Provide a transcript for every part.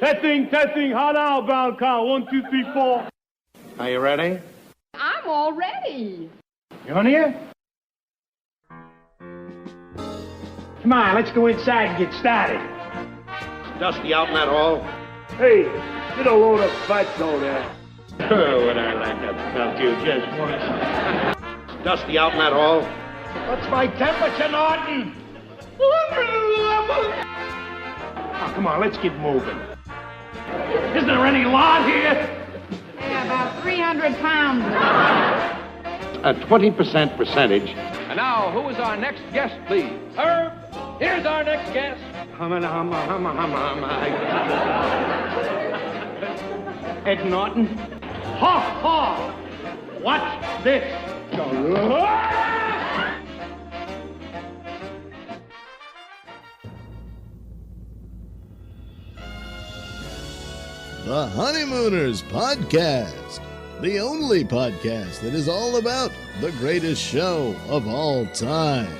Testing, hot outbound count. 1, 2, 3, 4. Are you ready? I'm all ready. You on here? Come on, let's go inside and get started. Dusty out in that hall? Hey, get a load of fatso there. Oh, would I like to melt you just once. Dusty out in that hall? What's my temperature, Norton? 111. Oh, come on, let's get moving. Isn't there any lard here? Yeah, about 300 pounds. A 20% percentage. And now, who is our next guest, please? Herb, here's our next guest. Ed Norton. Ha ha! Watch this. The Honeymooners Podcast, the only podcast that is all about the greatest show of all time.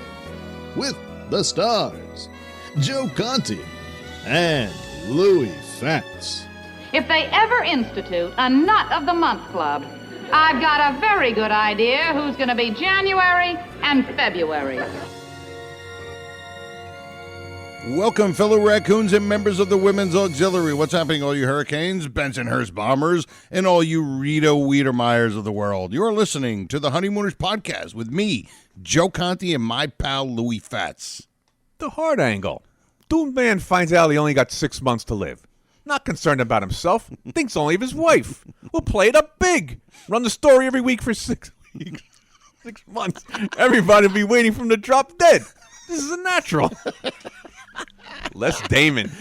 With the stars, Joe Conti and Louis Fatts. If they ever institute a Nut of the Month Club, I've got a very good idea who's going to be January and February. Welcome, fellow raccoons and members of the Women's Auxiliary. What's happening, all you Hurricanes, Bensonhurst Bombers, and all you Rita Wiedermeyers of the world? You're listening to the Honeymooners Podcast with me, Joe Conti, and my pal, Louis Fatts. The hard angle. Doomed man finds out he only got 6 months to live. Not concerned about himself. Thinks only of his wife. We'll play it up big. Run the story every week for 6 weeks. 6 months. Everybody will be waiting for him to drop dead. This is a natural. Les Damon.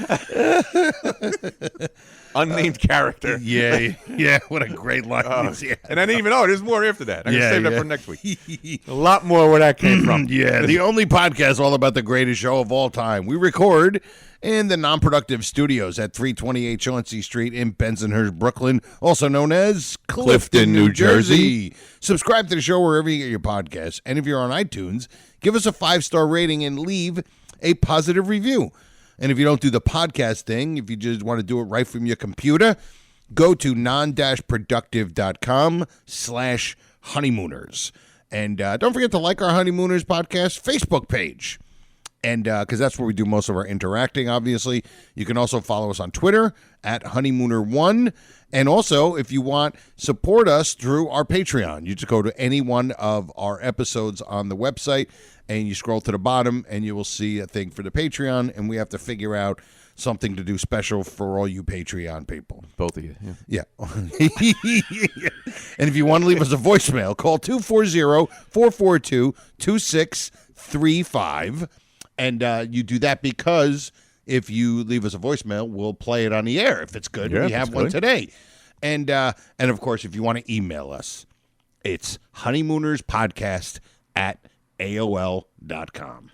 Unnamed character. Yeah, what a great line. And I didn't even know. There's more after that. I'm going to save that for next week. A lot more where that came from. Yeah, the only podcast all about the greatest show of all time. We record in the Non-Productive Studios at 328 Chauncey Street in Bensonhurst, Brooklyn, also known as Clifton, New Jersey. Subscribe to the show wherever you get your podcasts. And if you're on iTunes, give us a 5-star rating and leave a positive review. And if you don't do the podcast thing, if you just want to do it right from your computer, go to non-productive.com/honeymooners. And don't forget to like our Honeymooners Podcast Facebook page. And because that's where we do most of our interacting, obviously. You can also follow us on Twitter at Honeymooner1. And also, if you want, support us through our Patreon. You just go to any one of our episodes on the website, and you scroll to the bottom, and you will see a thing for the Patreon. And we have to figure out something to do special for all you Patreon people. Both of you. Yeah. And if you want to leave us a voicemail, call 240-442-2635. And you do that because if you leave us a voicemail, we'll play it on the air if it's good. Yeah, we have one today. And of course, if you want to email us, it's honeymoonerspodcast@AOL.com.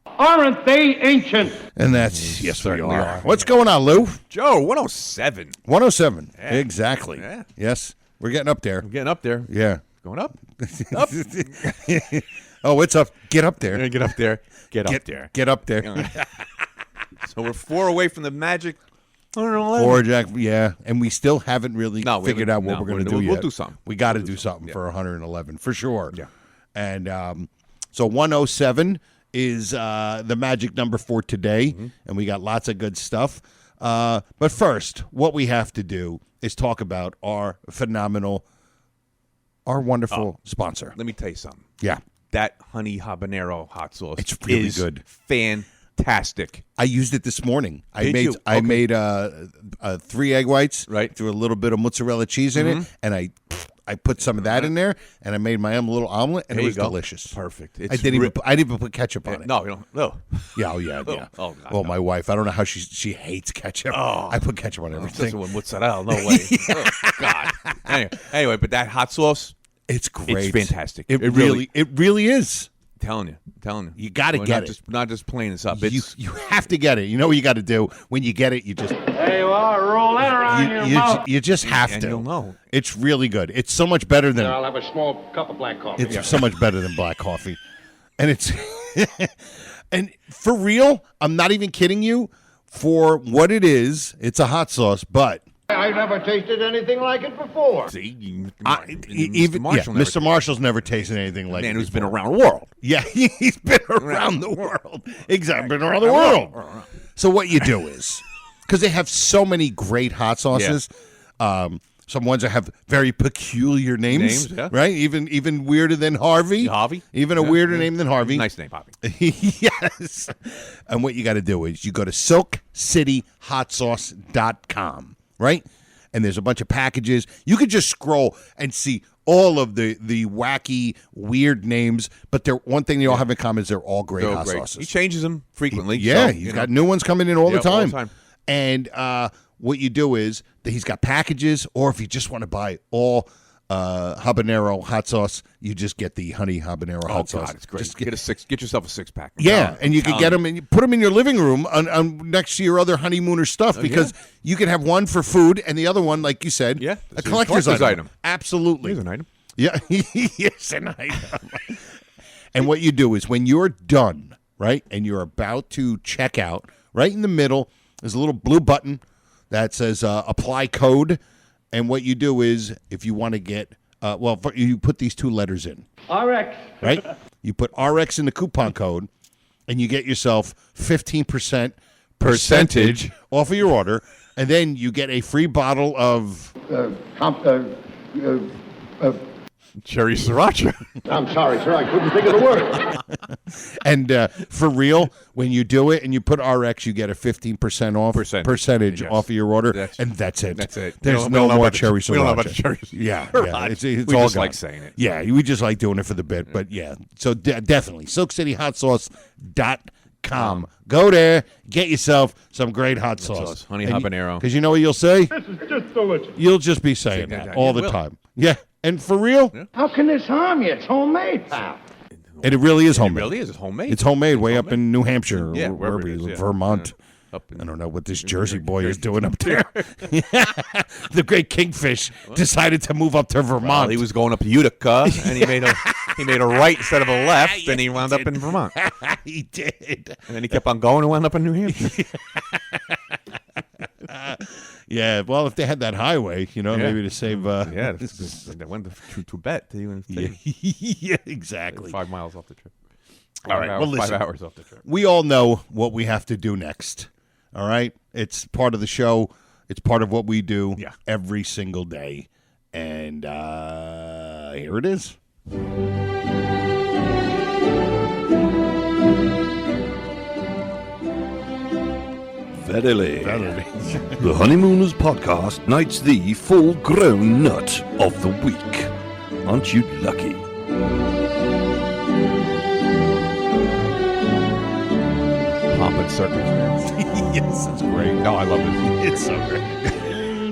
Aren't they ancient? And that's, yes, we are. What's going on, Lou? Joe, 107. 107. Yeah. Exactly. Yeah. Yes. We're getting up there. I'm getting up there. Yeah. Going up. Up. Oh, it's up. Get up there. Get up there. Get up there. Get up there. So we're 4 away from the magic 111. 4, Jack. Yeah. And we still haven't really figured out what we're going to do yet. We'll do something. We got to do something for 111 for sure. Yeah. And so 107 is the magic number for today. Mm-hmm. And we got lots of good stuff. But first, what we have to do is talk about our wonderful sponsor. Let me tell you something. Yeah. That honey habanero hot sauce it's really is good. Fantastic. I used it this morning. I made 3 egg whites, right? Threw a little bit of mozzarella cheese in it, and I put some of that in there, and I made my own little omelet, and it was delicious. Perfect. I didn't even put ketchup on it. No, you don't. No. Yeah, yeah. Oh, God, well, my wife, I don't know how she hates ketchup. Oh, I put ketchup on everything. With mozzarella, no way. Oh, God. Anyway, but that hot sauce, it's great. It's fantastic. It really is. I'm telling you. You got to get it. Not just playing this up. You have to get it. You know what you got to do? When you get it, you just... There you are. Roll that around your mouth. You just have and to. You'll know. It's really good. It's so much better than... I'll have a small cup of black coffee. It's so much better than black coffee. And it's... And for real, I'm not even kidding you. for what it is. It's a hot sauce, but I never tasted anything like it before. See, Mr. Marshall's never tasted anything like it. Man who's before. been around the world. Yeah, he's been around the world. Exactly, been around the world. So what you do is, because they have so many great hot sauces, some ones that have very peculiar names, right? Even weirder than Harvey. Even a weirder name than Harvey. Nice name, Harvey. Yes. And what you got to do is you go to SilkCityHotSauce.com, right? And there's a bunch of packages. You could just scroll and see all of the wacky, weird names, but one thing they all have in common is they're all great hot sauces. He changes them frequently. Yeah, so, he's got new ones coming in all the time. All the time. And what you do is that he's got packages, or if you just want to buy all habanero hot sauce, you just get the honey habanero hot sauce. It's great. Just Get yourself a 6-pack. and you can get them and you put them in your living room on next to your other honeymooner stuff because you can have one for food and the other one, like you said, a collector's item. Absolutely. Here's an item. Yeah, here's an item. And what you do is when you're done, right, and you're about to check out, right in the middle, there's a little blue button that says apply code. And what you do is if you want to get, you put these two letters in. RX. Right? You put RX in the coupon code, and you get yourself 15% percentage off of your order. And then you get a free bottle of... Cherry Sriracha. I'm sorry, sir. I couldn't think of the word. And for real, when you do it and you put RX, you get a 15% off percentage off of your order, and that's it. That's it. There's no more cherry sriracha. We don't know about the cherry Yeah, it's we all just gone. like saying it. Yeah, we just like doing it for the bit, but yeah. So definitely, SilkCityHotSauce.com. Go there, get yourself some great hot sauce. Honey habanero. Because you know what you'll say? This is just delicious. You'll just be saying that all the time. Yeah. And for real? Yeah. How can this harm you? It's homemade, pal. And it really is homemade. It really is. It's homemade. It's homemade way up in New Hampshire. Yeah, wherever it is, Vermont. Up in, I don't know what this Jersey boy is doing up there. The great Kingfish decided to move up to Vermont. Well, he was going up Utica, and he made a right instead of a left, and he wound up in Vermont. He did. And then he kept on going and wound up in New Hampshire. Yeah, well, if they had that highway, maybe to save... they went to Tibet. Yeah, exactly. 5 miles off the trip. All right, well, listen. 5 hours off the trip. We all know what we have to do next, all right? It's part of the show. It's part of what we do every single day. And here it is. Verily. The Honeymooners podcast knights the full-grown nut of the week. Aren't you lucky? Pomp and circumstance. Yes, it's great. No, I love it. It's so great.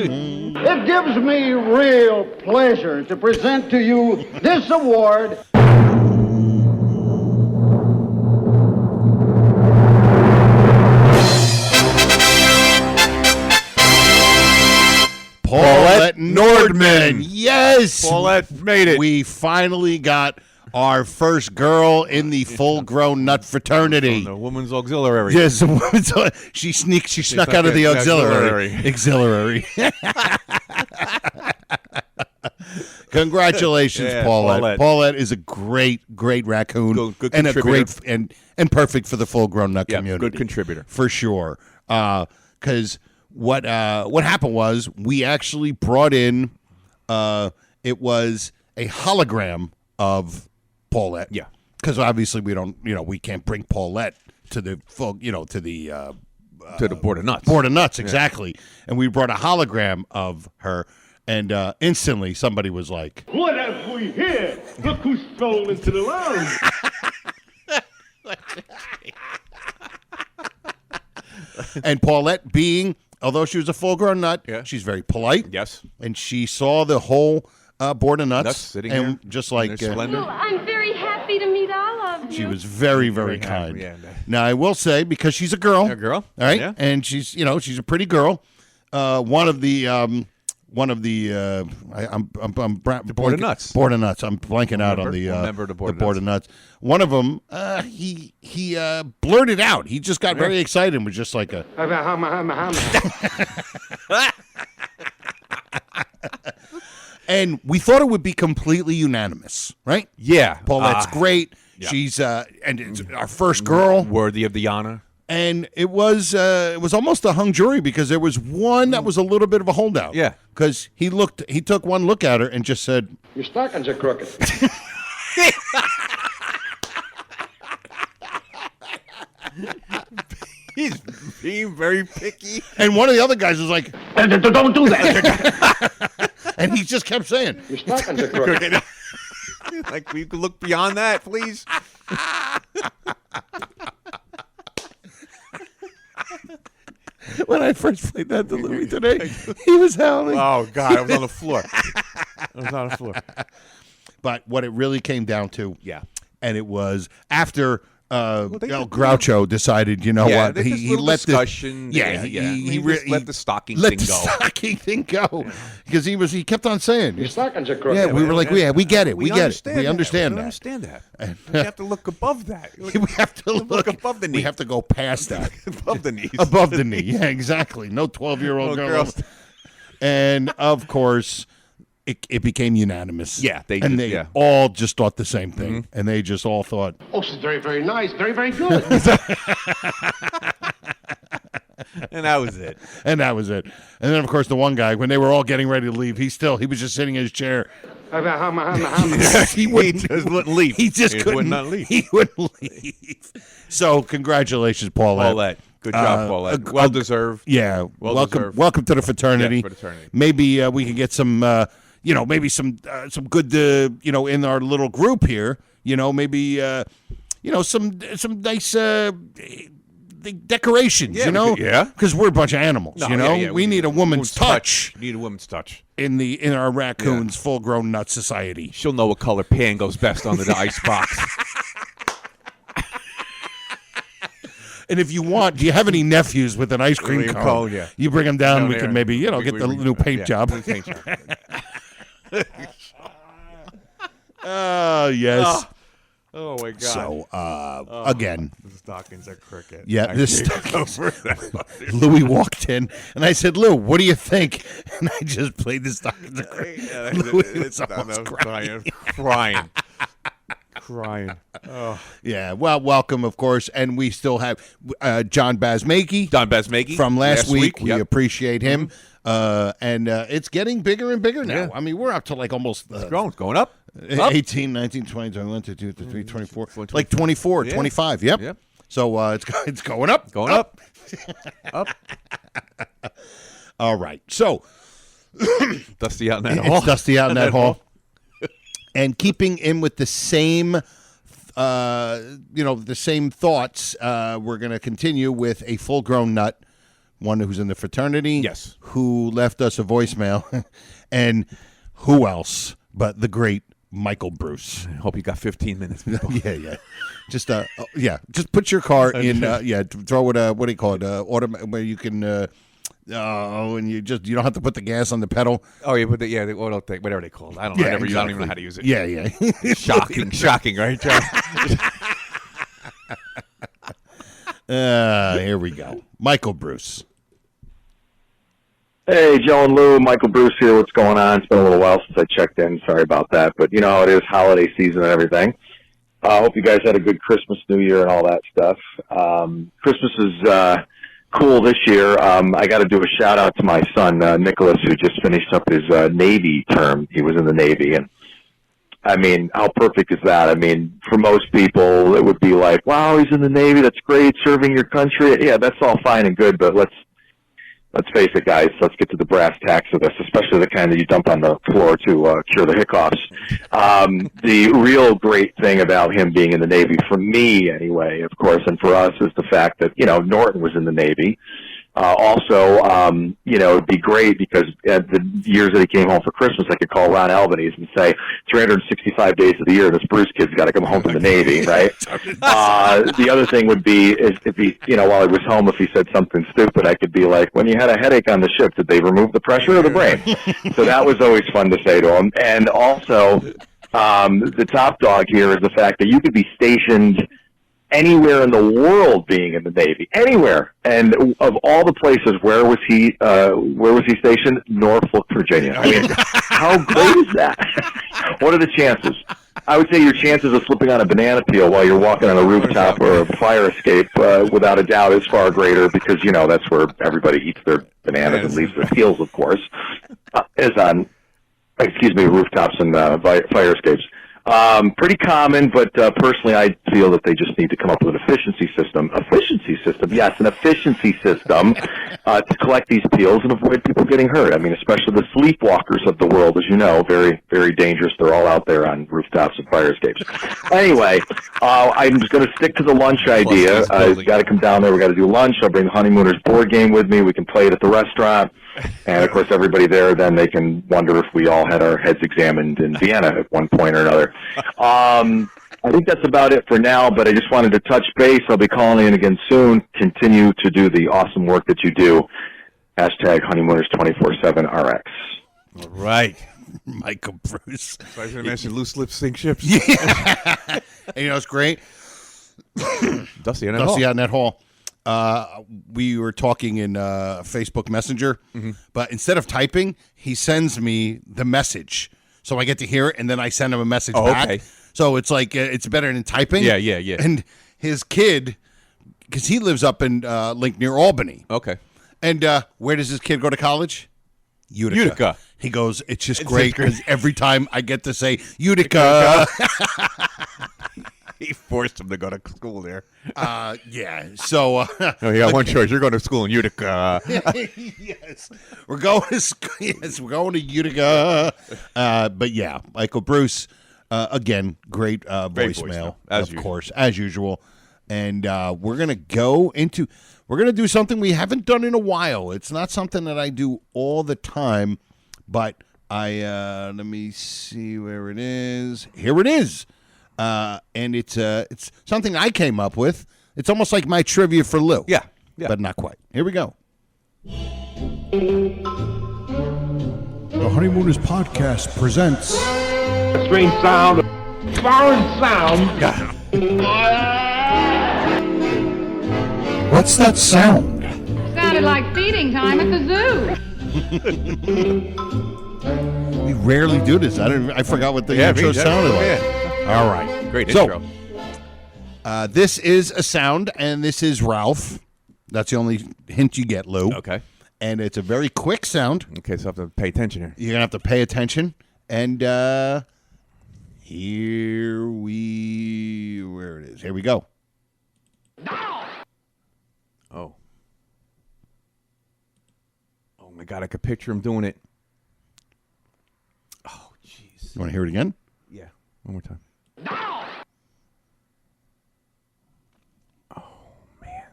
It gives me real pleasure to present to you this award. Paulette Nordman. Yes. Paulette made it. We finally got our first girl in the full-grown nut fraternity. The women's auxiliary. Yes, she snuck out of the auxiliary. Auxiliary. Congratulations, Paulette. Paulette is a great raccoon, good and a contributor. great and perfect for good nut community. Good contributor for sure. Because what happened was we actually brought in it was a hologram of Paulette. Yeah. Because obviously we can't bring Paulette to the to the Board of Nuts. Board of Nuts, exactly. Yeah. And we brought a hologram of her, and instantly somebody was like, "What have we here? Look who strolled into the lounge." And Paulette, although she was a full-grown nut, she's very polite. Yes. And she saw the whole Board of Nuts sitting and here, just like Well, I'm very happy to meet all of you. she was very, very kind. Yeah. Now I will say, because she's a girl, A girl, all right, yeah. and she's a pretty girl. One of the one of the I'm Board of Nuts. Board of Nuts. I'm blanking out on the member of the Board of Nuts. One of them, he blurted out. He just got very excited and was just like a. And we thought it would be completely unanimous, right? Yeah, Paulette's great. Yeah. She's and it's our first girl, worthy of the honor. And it was almost a hung jury because there was one that was a little bit of a holdout. Yeah, because he took one look at her and just said, "Your stockings are crooked." He's being very picky. And one of the other guys was like, "Don't do that." And he just kept saying, "Your stockings are crooked." Like, we could look beyond that, please. When I first played that to Louis today, he was howling. Oh, God, I was on the floor. But what it really came down to, yeah, and it was after Groucho decided, you know what, he let discussion. He let the stocking thing go because he kept on saying your stockings are crooked. Yeah, we were like, we get it, we understand that. Understand that. We have to look above that. We have to look above the knee. We have to go past that. Above the knee. Above the knee. Yeah, exactly. No 12-year-old girl. And of course, it became unanimous. Yeah, they all just thought the same thing, and they just all thought, "Oh, she's very, very nice, very, very good." And that was it. And then, of course, the one guy, when they were all getting ready to leave, he was just sitting in his chair. He just wouldn't leave. He just couldn't leave. He wouldn't leave. So, congratulations, Paulette. Good job, Paulette. Well deserved. Yeah. Welcome to the fraternity. Maybe we can get some, maybe some good, in our little group here. Maybe, some nice decorations. Yeah. Because we're a bunch of animals. We need a woman's touch. We need a woman's touch in our raccoon's full-grown nut society. She'll know what color pan goes best under the ice box. And if you want, do you have any nephews with an ice cream cone? Yeah. You bring them down. We can maybe, get the new paint job. Yes. Oh my God. So again, the stockings are crooked. Yeah, Louis walked in, and I said, "Lou, what do you think?" And I just played the stockings are crooked. Louis was almost crying. Oh. Yeah, well, welcome, of course. And we still have John Bazmakey from last week. We appreciate him. And it's getting bigger and bigger now. Yeah. I mean, we're up to like almost... it's going up. 18, 19, 20, 21, 22, 23, 24. Like 24, 25. Yep. So it's going up. Going up. Up. All right. So... Dusty out in that hall. It's dusty out in that hall. And keeping in with the same, the same thoughts, we're going to continue with a full-grown nut, one who's in the fraternity, yes, who left us a voicemail, and who else but the great Michael Bruce. I hope you got 15 minutes. Yeah. Just just put your car in. Throw it. What do you call it? Where you can. And you don't have to put the gas on the pedal. Oh, you put the auto thing, whatever they call it. I don't know. I don't even know how to use it. Yeah. Shocking, right, John? Here we go. Michael Bruce. Hey, Joe and Lou, Michael Bruce here. What's going on? It's been a little while since I checked in. Sorry about that. But you know how it is, holiday season and everything. I hope you guys had a good Christmas, New Year, and all that stuff. Christmas is cool this year. I got to do a shout out to my son, Nicholas, who just finished up his Navy term. He was in the Navy. And I mean, how perfect is that? I mean, for most people, it would be like, wow, he's in the Navy. That's great. Serving your country. Yeah, that's all fine and good. But let's face it, guys. Let's get to the brass tacks of this, especially the kind that you dump on the floor to cure the hiccups. The real great thing about him being in the Navy, for me anyway, of course, and for us, is the fact that, Norton was in the Navy. Also, it'd be great because at the years that he came home for Christmas, I could call Ron Albanese and say, 365 days of the year, this Bruce kid's got to come home from the Navy, right? The other thing would be is if he, while he was home, if he said something stupid, I could be like, when you had a headache on the ship, did they remove the pressure of the brain? So that was always fun to say to him. And also, the top dog here is the fact that you could be stationed anywhere in the world being in the Navy, anywhere. And of all the places, where was he stationed? Norfolk, Virginia. I mean, how great is that? What are the chances? I would say your chances of slipping on a banana peel while you're walking on a rooftop or a fire escape, without a doubt, is far greater because, that's where everybody eats their bananas and leaves their peels, of course, is on, rooftops and fire escapes. Pretty common, but personally, I feel that they just need to come up with an efficiency system. Yes, an efficiency system to collect these peels and avoid people getting hurt. I mean, especially the sleepwalkers of the world, as you know, very, very dangerous. They're all out there on rooftops and fire escapes. Anyway, I'm just going to stick to the lunch idea. I've got to come down there. We've got to do lunch. I'll bring the Honeymooners board game with me. We can play it at the restaurant. And, of course, everybody there, then they can wonder if we all had our heads examined in Vienna at one point or another. I think that's about it for now, but I just wanted to touch base. I'll be calling in again soon. Continue to do the awesome work that you do. Hashtag Honeymooners247RX. All right. Michael Bruce. So I was going to mention loose lip sink ships. Yeah. And it's great. Dusty on that hall. We were talking in Facebook Messenger, but instead of typing, he sends me the message. So I get to hear it, and then I send him a message back. Okay. So it's like it's better than typing. Yeah. And his kid, because he lives up in Link near Albany. Okay. And where does his kid go to college? Utica. He goes, it's just great because every time I get to say Utica. He forced him to go to school there. Yeah. So no, you got one choice. You're going to school in Utica. Yes. We're going to Utica. But yeah, Michael Bruce, again, great voicemail, of course, as usual. And we're going to do something we haven't done in a while. It's not something that I do all the time, but let me see where it is. Here it is. And it's something I came up with. It's almost like my trivia for Lou. Yeah. But not quite. Here we go. The Honeymooners podcast presents A strange sound, foreign sound. What's that sound? Sounded like feeding time at the zoo. We rarely do this. I forgot what the intro sounded like. Yeah. All right. Great intro. This is a sound, and this is Ralph. That's the only hint you get, Lou. Okay. And it's a very quick sound. Okay, so I have to pay attention here. You're going to have to pay attention. And where it is. Here we go. Oh. Oh, my God. I could picture him doing it. Oh, jeez. You want to hear it again? Yeah. One more time. Oh, man.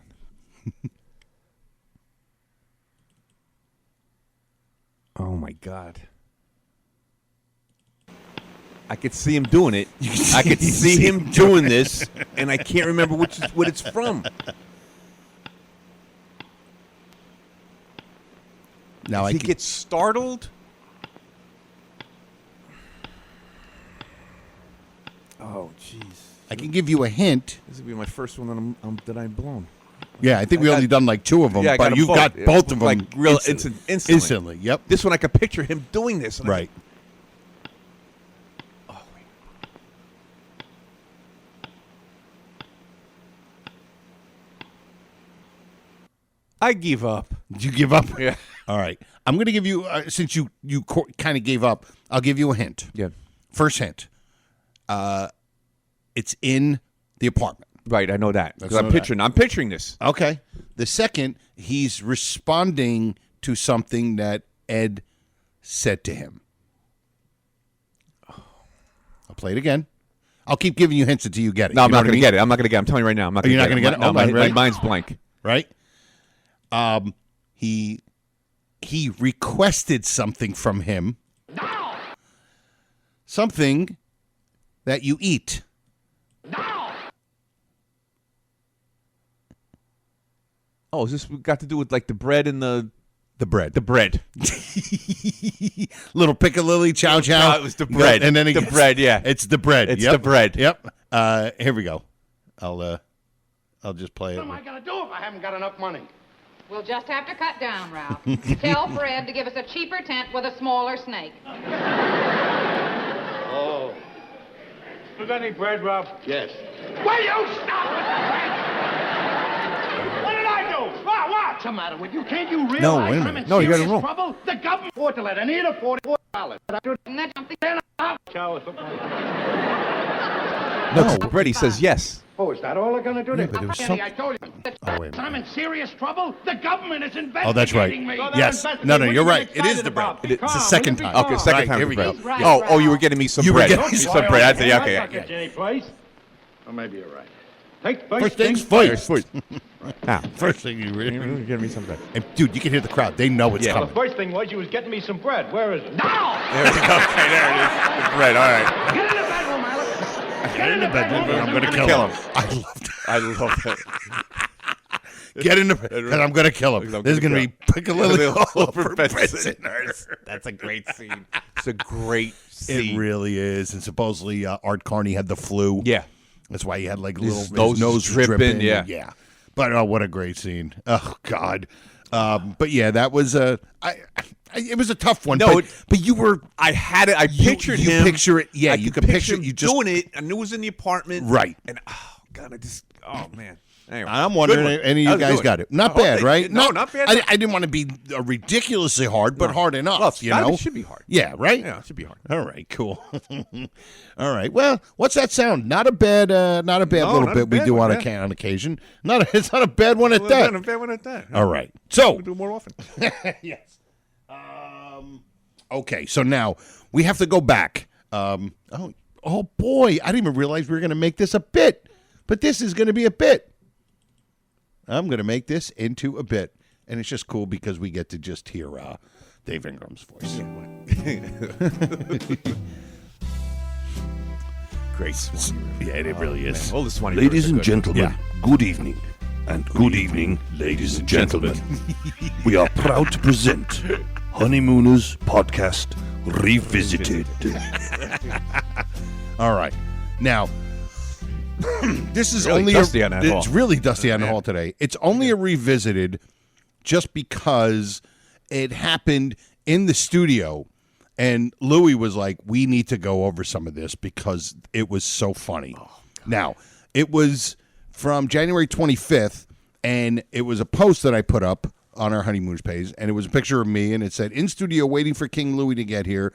Oh, my God. I could see him doing it. I could see him doing this, and I can't remember what it's from. Now he gets startled. Oh, jeez. I can give you a hint. This will be my first one that I've blown. Yeah, I think we only done like two of them, but you've got both of them like real instantly. Yep. This one I could picture him doing this. Right. Oh, wait. I give up. Did you give up? Yeah. All right. I'm going to give you, since you kind of gave up, I'll give you a hint. Yeah. First hint. It's in the apartment. Right, I know that. Because I'm picturing this. Okay. The second, he's responding to something that Ed said to him. I'll play it again. I'll keep giving you hints until you get it. No, I'm not going to get it. I'm not going to get it. I'm telling you right now. I'm not going to get it. You're not going to get it? No, my mind's blank. Right? he requested something from him. No! Something that you eat. No! Oh, is this got to do with like the bread and the bread? The bread. Little piccalilli chow chow. No, it was the bread. And then the bread, yeah. It's the bread. It's Yep. the bread. Yep. Here we go. I'll just play it. What am I going to do if I haven't got enough money? We'll just have to cut down, Ralph. Tell Fred to give us a cheaper tent with a smaller snake. Oh. You got any bread, Rob? Yes. Will you stop with the bread? What did I do? What's the matter with you? Can't you realize No, wait a I'm minute. in No, you got it serious wrong. trouble? The government afford to let Anita $44. Isn't that something? Chow or something like No, it's the bread. He says yes. Oh, is that all they're going to do? Yeah, but there was Kenny, I told you. Oh, wait a I'm minute. in serious trouble. The government is investigating Oh, that's right. me. Yes. No, you're right. It is the bread. It's the second time. Okay, second Right, time. here we go. Right, Oh, right. you were getting me some You were bread. getting me some bread. I think, that. okay. I'll get you any place. Well, maybe you're right. Take First things first. Ah, First thing you you're really. getting me some bread. And, dude, you can hear the crowd. They know it's Yeah. Well, the coming. first thing was you was getting me some bread. Where is it? Now! There we go. Okay, there it is. The bread. All right. Get in the bedroom, Alex. Get in the bedroom. I'm going to kill him. I love that. Get in the bedroom. I'm going to kill him. There's going to be piccalilli all over prisoners. That's a great scene. It's a great scene. It really is. And supposedly Art Carney had the flu. Yeah. That's why he had like His little nose nose is dripping, yeah. Yeah. But oh, what a great scene. Oh God. But yeah, that was it was a tough one. No, but you were. I had it. I pictured you him. picture it. Yeah, I you could could picture him it. You just doing it. I knew it was in the apartment. Right. And oh God, oh man. Anyway, I'm wondering if any of you guys got it. Not bad, right? No, not bad. I didn't want to be ridiculously hard, but hard enough. Well, you know, it should be hard. Yeah, right. Yeah, it should be hard. All right, cool. All right. Well, what's that sound? Not a bad little not a bit we bad do one, on occasion. It's not a bad one at that. Not a bad one at that. All right. So We'll do more often. yes. Okay. So now we have to go back. Oh boy! I didn't even realize we were going to make this a bit, but this is going to be a bit. I'm going to make this into a bit, and it's just cool because we get to just hear Dave Ingram's voice. Great. Yeah, it really is. All the 20 Ladies and good. gentlemen, Yeah. good evening. And good evening, ladies and gentlemen. We are proud to present Honeymooners Podcast Revisited. All right. Now, this is Really only dusty on that hall. It's really dusty on the hall today. It's only a revisited just because it happened in the studio, and Louis was like, "We need to go over some of this because it was so funny." Now, it was from January 25th, and it was a post that I put up on our Honeymooners page, and it was a picture of me, and it said, "In studio waiting for King Louis to get here,"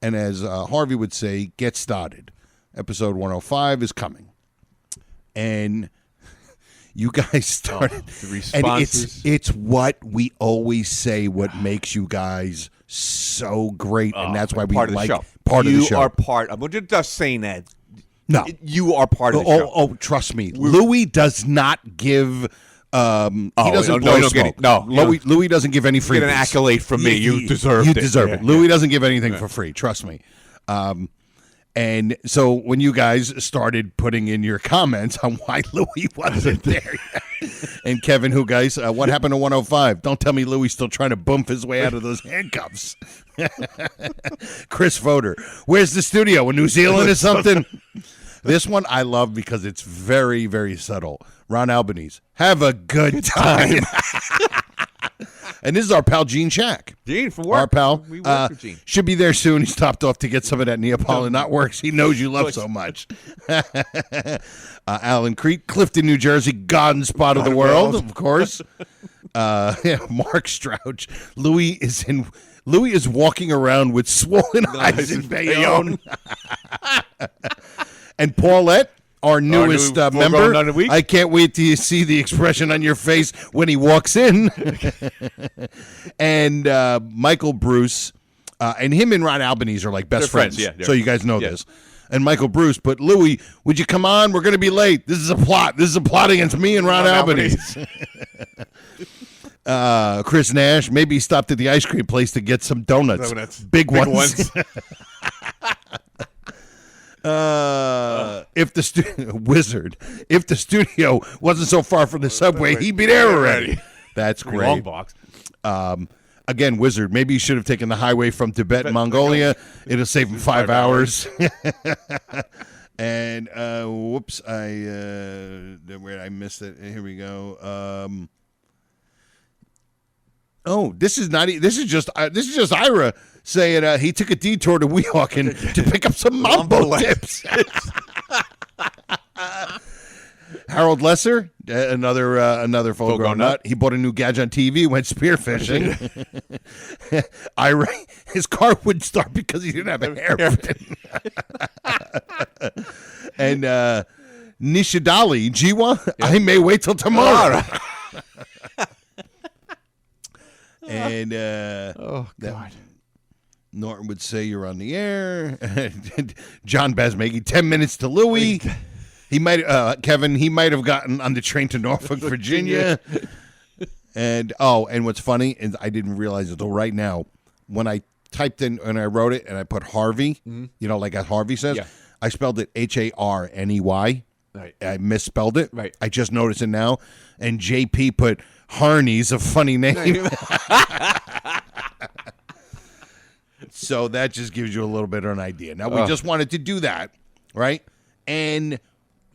and as Harvey would say, "Get started. Episode 105 is coming." And you guys started. The responses. And it's what we always say. What makes you guys so great, and that's why we part of the like show. part of the show. You are part. I'm just saying that. No, You are part of the show. oh, trust me. Louis does not give. He doesn't no, blow you don't get smoke. it. No, Louis doesn't give any free. Get an accolade from me. You deserved You it. deserve it. Yeah, Louis doesn't give anything for free. Trust me. And so when you guys started putting in your comments on why Louis wasn't there, and Kevin, who guys, what happened to 105? Don't tell me Louis still trying to bump his way out of those handcuffs. Chris Voter, where's the studio? In New Zealand or something? This one I love because it's very, very subtle. Ron Albanese, have a good time. And this is our pal Gene Shack. Gene from work. Our pal. We work for Gene. Should be there soon. He stopped off to get some of that Neapolitan Not Works he knows you love so much. Alan Crete, Clifton, New Jersey, garden spot of the world, of course. Mark Strouch. Louis is walking around with swollen eyes in Bayonne. And Paulette, our newest member. I can't wait to see the expression on your face when he walks in. And Michael Bruce, and him and Ron Albanese are like best friends. Yeah, so you guys know this. And Michael Bruce, but Louis, would you come on? We're going to be late. This is a plot. This is a plot against me and Ron Albanese. Chris Nash, maybe he stopped at the ice cream place to get some donuts. Big ones. If the Wizard, if the studio wasn't so far from the subway, he'd be there already. That's great. Long box. Again, Wizard, maybe you should have taken the highway from Tibet and Mongolia. It'll save him 5 hours. And whoops, I missed it. Here we go. This is just Ira saying he took a detour to Weehawken to pick up some mambo tips. Harold Lesser, another full-grown nut. He bought a new gadget on TV, went spearfishing. Ira, his car wouldn't start because he didn't have a hairpin. And Nishidali, Jiwa, I may wait till tomorrow. And oh God. Norton would say you're on the air. John Basmegi, 10 minutes to Louis. He might, Kevin. He might have gotten on the train to Norfolk, Virginia. And what's funny is I didn't realize it until right now when I typed in and I wrote it and I put Harvey. You know, like as Harvey says, I spelled it Harney. Right. I misspelled it. Right. I just noticed it now. And JP put Harney's a funny name. So that just gives you a little bit of an idea. Now, we just wanted to do that, right? And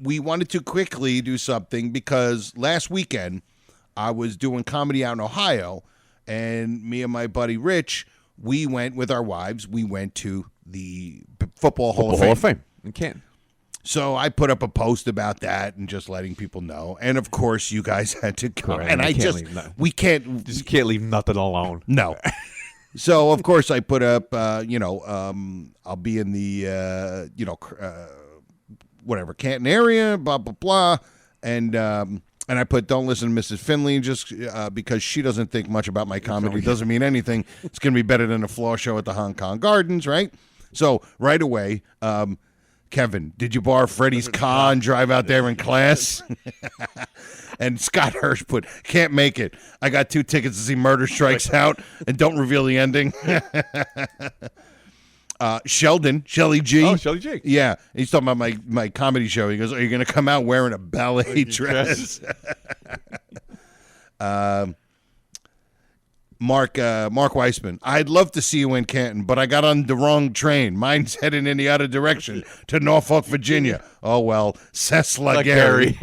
we wanted to quickly do something because last weekend I was doing comedy out in Ohio, and me and my buddy Rich, we went with our wives. We went to the Football Hall of Fame in Canton. So I put up a post about that and just letting people know. And of course, you guys had to come. Right, and we can't leave nothing alone. No. So of course I put up, I'll be in the, whatever Canton area, blah blah blah, and I put don't listen to Mrs. Finley just because she doesn't think much about my comedy. Doesn't mean anything. It's going to be better than a floor show at the Hong Kong Gardens, right? So right away. Kevin, did you borrow Freddie's car and drive out there in class? And Scott Hirsch put, can't make it. I got 2 tickets to see Murder Strikes Out, and don't reveal the ending. Shelly G. Oh, Shelly G. Yeah, he's talking about my comedy show. He goes, are you going to come out wearing a ballet dress? Mark Weissman, I'd love to see you in Canton, but I got on the wrong train. Mine's heading in the other direction to Norfolk, Virginia. Oh, well, Cessla Gary.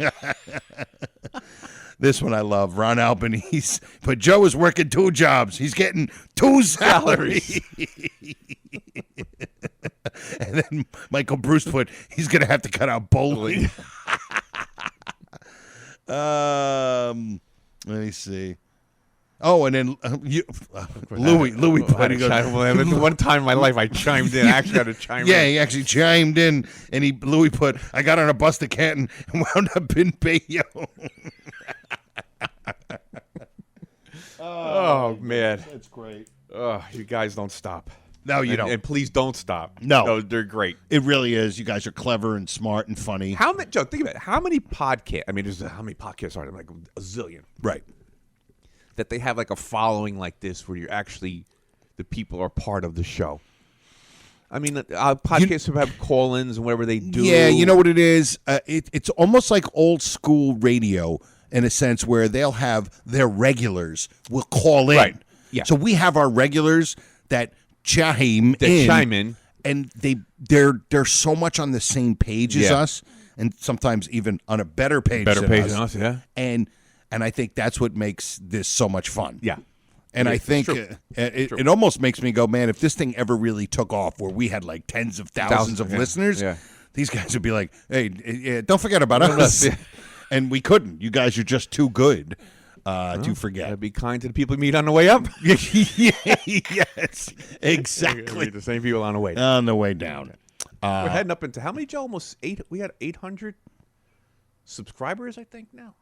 This one I love. Ron Albanese. But Joe is working 2 jobs. He's getting 2 salaries. And then Michael Bruce put, he's going to have to cut out bowling. Let me see. Oh, and then Louis put, he goes, one time in my life I chimed in. I actually had to chime in. Yeah, he actually chimed in, and Louis put, I got on a bus to Canton and wound up in Bayonne. Oh, man. That's great. Oh, you guys don't stop. No, you don't. And please don't stop. No. They're great. It really is. You guys are clever and smart and funny. Joe, think about it. How many podcasts? I mean, how many podcasts are there? Like a zillion. Right. That they have like a following like this where you're actually, the people are part of the show. I mean, podcasts have call-ins and whatever they do. Yeah, you know what it is? It's almost like old school radio in a sense where they'll have their regulars will call in. Right. Yeah. So we have our regulars that chime in. And they're so much on the same page as us, and sometimes even on a better page than us. Yeah. And I think that's what makes this so much fun. Yeah. And I think it almost makes me go, man, if this thing ever really took off where we had like tens of thousands of listeners, these guys would be like, hey, don't forget about us. And we couldn't. You guys are just too good to forget. Gotta be kind to the people you meet on the way up. Yes, exactly. The same people on the way down. On the way down. We're heading up into, how many, Joe? Almost 8. We had 800 subscribers, I think, now.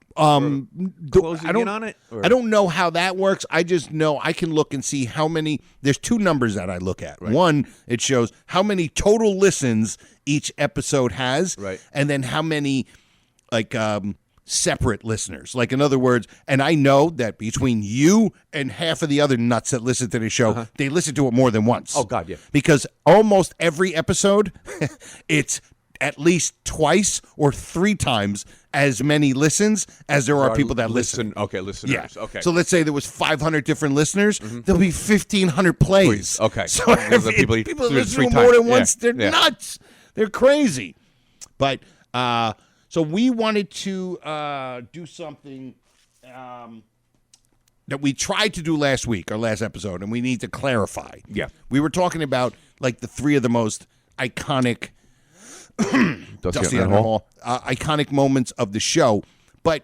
Closing in on it? Or? I don't know how that works. I just know I can look and see how many. There's 2 numbers that I look at. Right. One, it shows how many total listens each episode has. Right. And then how many, like, separate listeners. Like, in other words, and I know that between you and half of the other nuts that listen to the show, they listen to it more than once. Oh, God, yeah. Because almost every episode, it's at least twice or 3 times as many listens as there are people that listen. Okay, listeners. Yeah. Okay. So let's say there was 500 different listeners. There'll be 1,500 plays. Okay. So People people do it listen to 3 it more than times. once. Yeah. They're nuts. They're crazy. But so we wanted to do something that we tried to do last week, our last episode, and we need to clarify. Yeah. We were talking about like the 3 of the most iconic Dusty on the Hall iconic moments of the show, but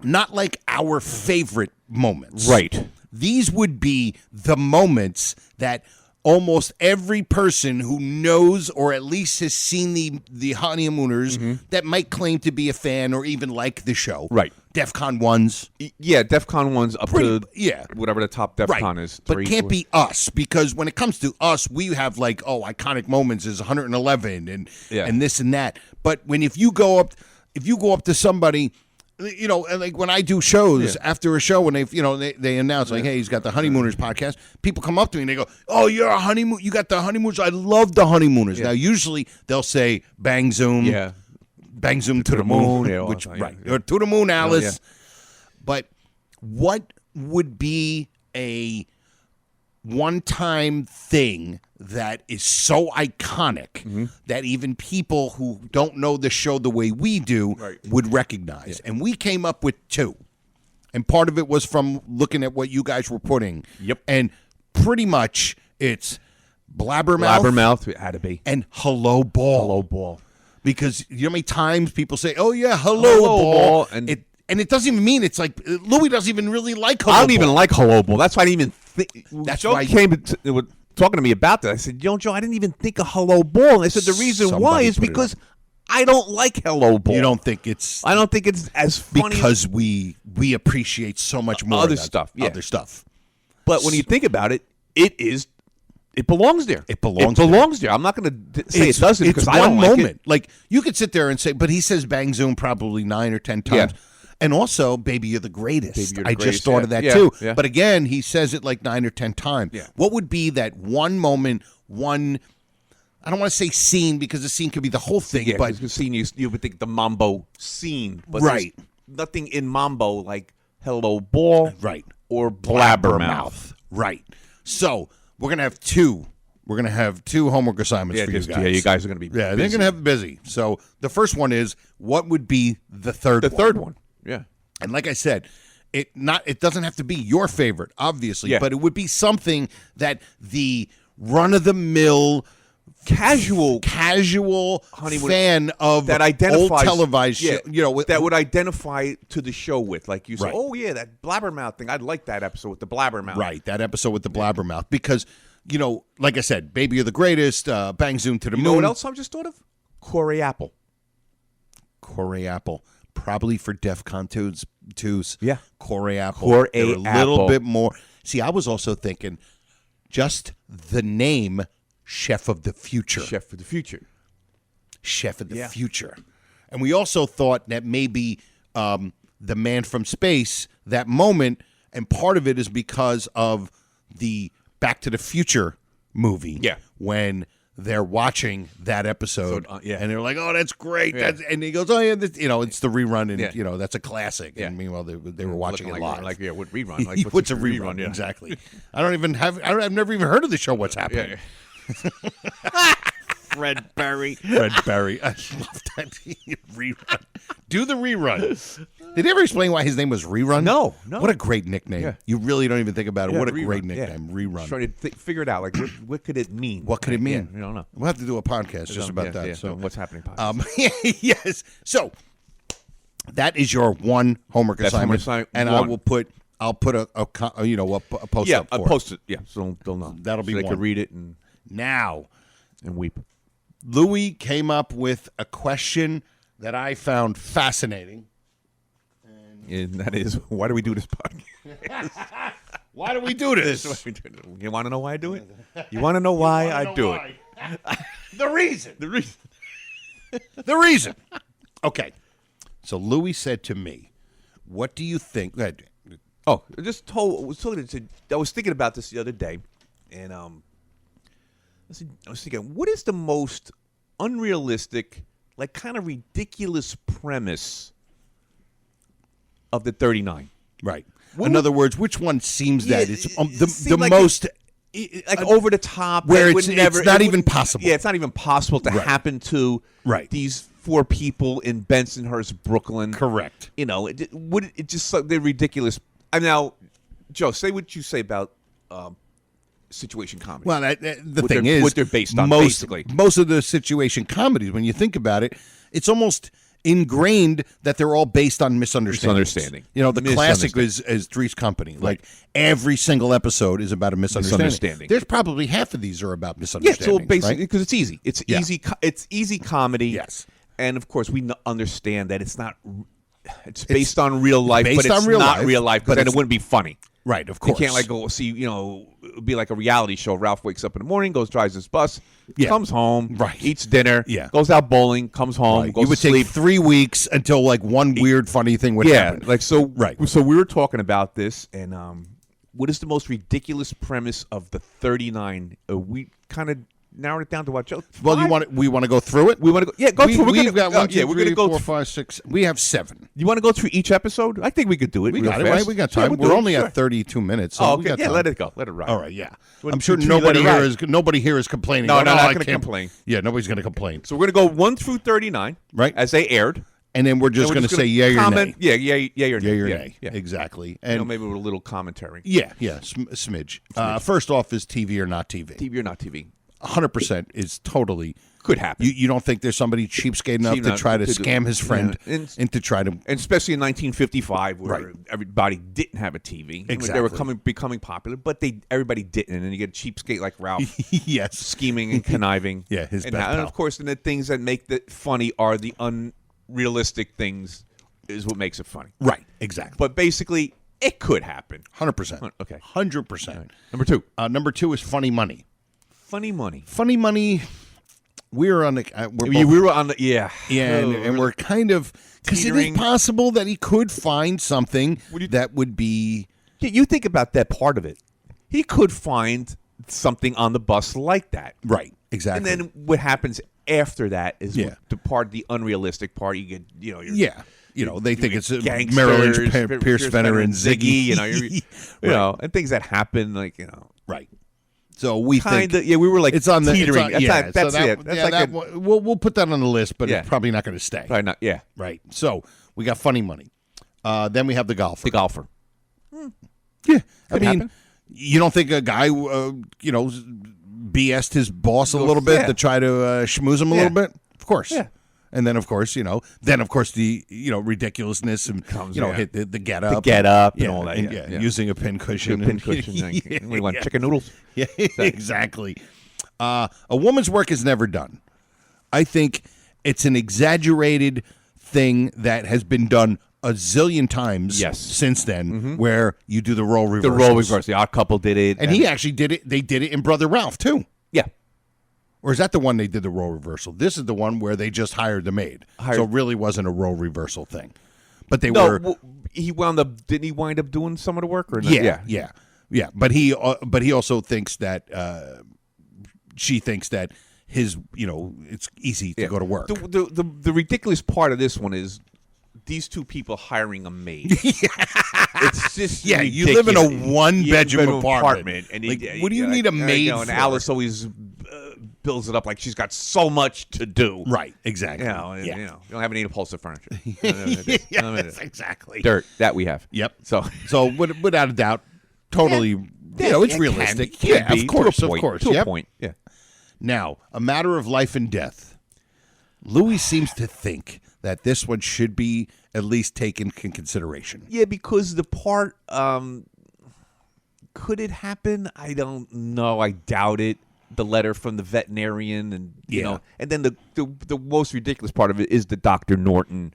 not like our favorite moments. Right. These would be the moments that almost every person who knows or at least has seen the Honeymooners that might claim to be a fan or even like the show. Right. DEFCON 1s. Yeah, DEFCON 1's up to yeah. whatever the top DEFCON is. 3. But can't be us, because when it comes to us, we have like, iconic moments is 111 and this and that. But if you go up to somebody, and like when I do shows after a show, when they announce like, hey, he's got the Honeymooners podcast, people come up to me and they go, oh, you're a honeymoon, you got the Honeymooners. I love the Honeymooners. Now usually they'll say bang zoom. Yeah. Bang zoom to the moon, or to the moon, Alice. But what would be a one-time thing that is so iconic that even people who don't know the show the way we do would recognize? And we came up with 2. And part of it was from looking at what you guys were putting. Yep. And pretty much it's Blabbermouth. Blabbermouth, it had to be. And Hello Ball. Hello Ball. Because you know how many times people say, "Oh yeah, hello ball," and it doesn't even mean it's like Louis doesn't even really like hello. I don't even like hello ball. That's why I didn't even think. That's Joe why came talking to me about that. I said, Joe, I didn't even think of hello ball. And I said the reason why is because I don't like hello ball. You don't think it's? I don't think it's as funny because we appreciate so much more other stuff. Yeah. Other stuff. But when you think about it, it belongs there. It belongs there. I'm not going to say it doesn't because it's I don't one moment. Like it. Like you could sit there and say, but he says bang zoom probably 9 or 10 times. Yeah. And also, baby, you're the greatest. Baby, you're the I just greatest, thought of that too. Yeah. But again, he says it like 9 or 10 times. Yeah. What would be that one moment, I don't want to say scene because the scene could be the whole thing. Yeah, but the scene you would think the Mambo scene. But right. Nothing in Mambo like hello ball. Right. Or Blabbermouth. Right. So we're going to have 2. We're going to have 2 homework assignments for you guys. Yeah, you guys are going to be busy. They're going to have busy. So the first one is, what would be the third one? The third one, yeah. And like I said, it doesn't have to be your favorite, obviously, but it would be something that the run-of-the-mill casual Honeymoon fan of that identifies old televised show, that would identify to the show with, like you say, Right. oh yeah, that Blabbermouth thing. I'd like that episode with the Blabbermouth. Right, that episode with the Blabbermouth, because like I said, baby, you're the greatest. Bang zoom to the moon. You know what else I just thought of? Corey Apple. Corey Apple, probably for DEFCON 2's. Yeah, Corey Apple. Corey They're a little bit more. See, I was also thinking, just the name, Chef of the Future. Chef of the Future. Chef of the Future. And we also thought that maybe the man from space, that moment, and part of it is because of the Back to the Future movie. Yeah. When they're watching that episode, and they're like, "Oh, that's great!" Yeah. And he goes, "Oh yeah, it's the rerun, and that's a classic." Yeah. And meanwhile, they were watching it live. What rerun? Like, what's a rerun? Yeah. Exactly. I've never even heard of the show. What's happening? Yeah. Fred Berry. I love that rerun. Do the rerun. Did he ever explain why his name was Rerun? No. What a great nickname. Yeah. You really don't even think about it. Yeah, what a rerun. great nickname, Rerun. Trying to figure it out. Like, what could it mean? What could it mean? I don't know. We'll have to do a podcast just about that. Yeah. So what's happening? Podcast. Yes. So that is your one homework assignment, and I'll put a post up for I'll post it. Yeah, so they'll know. That'll be so they one. can read it and weep. Louis came up with a question that I found fascinating. And that is, why do we do this podcast? Why do we do this? You want to know why I do it? You want to know why I do it? The reason. The reason. Okay. So Louis said to me, "What do you think?" Oh, I was thinking about this the other day, and I was thinking, what is the most unrealistic, like kind of ridiculous premise of the 39? Right. In other words, which one seems that it's the like most like over the top, where it's not even possible. Yeah, it's not even possible to happen to these 4 people in Bensonhurst, Brooklyn. Correct. You know, it just they're ridiculous. And now, Joe, say what you say about situation comedy. Well, the thing is, what they're based on, basically. Most of the situation comedies, when you think about it, it's almost ingrained that they're all based on misunderstanding. You know, the classic is Three's Company. Right. Like every single episode is about a misunderstanding. There's probably half of these are about misunderstanding. Yeah, so basically, because it's easy. It's easy. It's easy comedy. Yes, and of course we understand that it's not. It's based on real life, but it's not real life, because then it wouldn't be funny. Right, of course. You can't go see, it would be like a reality show. Ralph wakes up in the morning, drives his bus, comes home, eats dinner, goes out bowling, comes home, goes to sleep. It would take 3 weeks until one weird funny thing would happen. So we were talking about this, and what is the most ridiculous premise of the 39? We kind of narrowed it down to what, Joe? 5? Well, we want to go through it? We want to go. Yeah, go through. We've got 1, 2, we're 3, gonna go 4, 5, 6. We have 7. You want to go through each episode? I think we could do it. We got it, right? We got time. We're only at 32 minutes. So okay. We got time. Let it go. Let it ride. All right. Yeah. I'm sure nobody here is complaining. No, not going to complain. Yeah, nobody's going to complain. So we're going to go 1 through 39, right, as they aired. And then we're just going to say yay or nay. Yeah, yay or nay. Yay or nay. Yeah. Exactly. And maybe with a little commentary. Yeah, smidge. First off is TV or not TV. TV or not TV. 100% is totally could happen. You don't think there's somebody cheapskate enough to try to scam his friend and to try to, and especially in 1955 where everybody didn't have a TV. Exactly. They were becoming popular, but everybody didn't, and then you get a cheapskate like Ralph. Yes, scheming and conniving. Yeah, his and, best and pal. of course, the things that make it funny are the unrealistic things. Is what makes it funny. Right. Exactly. But basically, it could happen. 100%. Okay. 100%. Right. Number 2. Number 2 is funny money. Funny money. Funny money. We were on the. We were on the. Yeah. Yeah, and we're kind of because it is possible that he could find something that would be. You think about that part of it. He could find something on the bus like that. Right. Exactly. And then what happens after that is the unrealistic part. You get they think it's Merrill Lynch, Pierce Fenner, and Ziggy. You know, and things that happen Right. So we think we were like it's on the teetering. That's it. We'll put that on the list, but it's probably not going to stay. Probably not. Yeah. Right. So we got funny money. Then we have the golfer. The golfer. Yeah. I mean, you don't think a guy, BS'd his boss a little bit to try to schmooze him a little bit? Of course. Yeah. And then, of course, the ridiculousness and, hit the get up. The get up and all that. Using a pin cushion. We want chicken noodles. Yeah, exactly. A woman's work is never done. I think it's an exaggerated thing that has been done a zillion times since then, where you do the role reversal. The role reverse. The Odd Couple did it. And he actually did it. They did it in Brother Ralph, too. Yeah. Or is that the one they did the role reversal? This is the one where they just hired the maid. So it really wasn't a role reversal thing. But they were. He wound up. Didn't he wind up doing some of the work? Or not? Yeah. But he also thinks that she thinks that his it's easy to go to work. The ridiculous part of this one is these two people hiring a maid. It's just ridiculous. You live in a one-bedroom apartment. And what do you need a maid for? And Alice always builds it up like she's got so much to do. Right, exactly. You don't have any upholstered furniture. Yes, exactly. Dirt, that we have. Yep. So without a doubt, totally, it's realistic. Of course. To a point, yeah. Now, a matter of life and death. Louis seems to think that this one should be at least taken in consideration. Yeah, because the part, could it happen? I don't know. I doubt it. The letter from the veterinarian, and and then the most ridiculous part of it is the Dr. Norton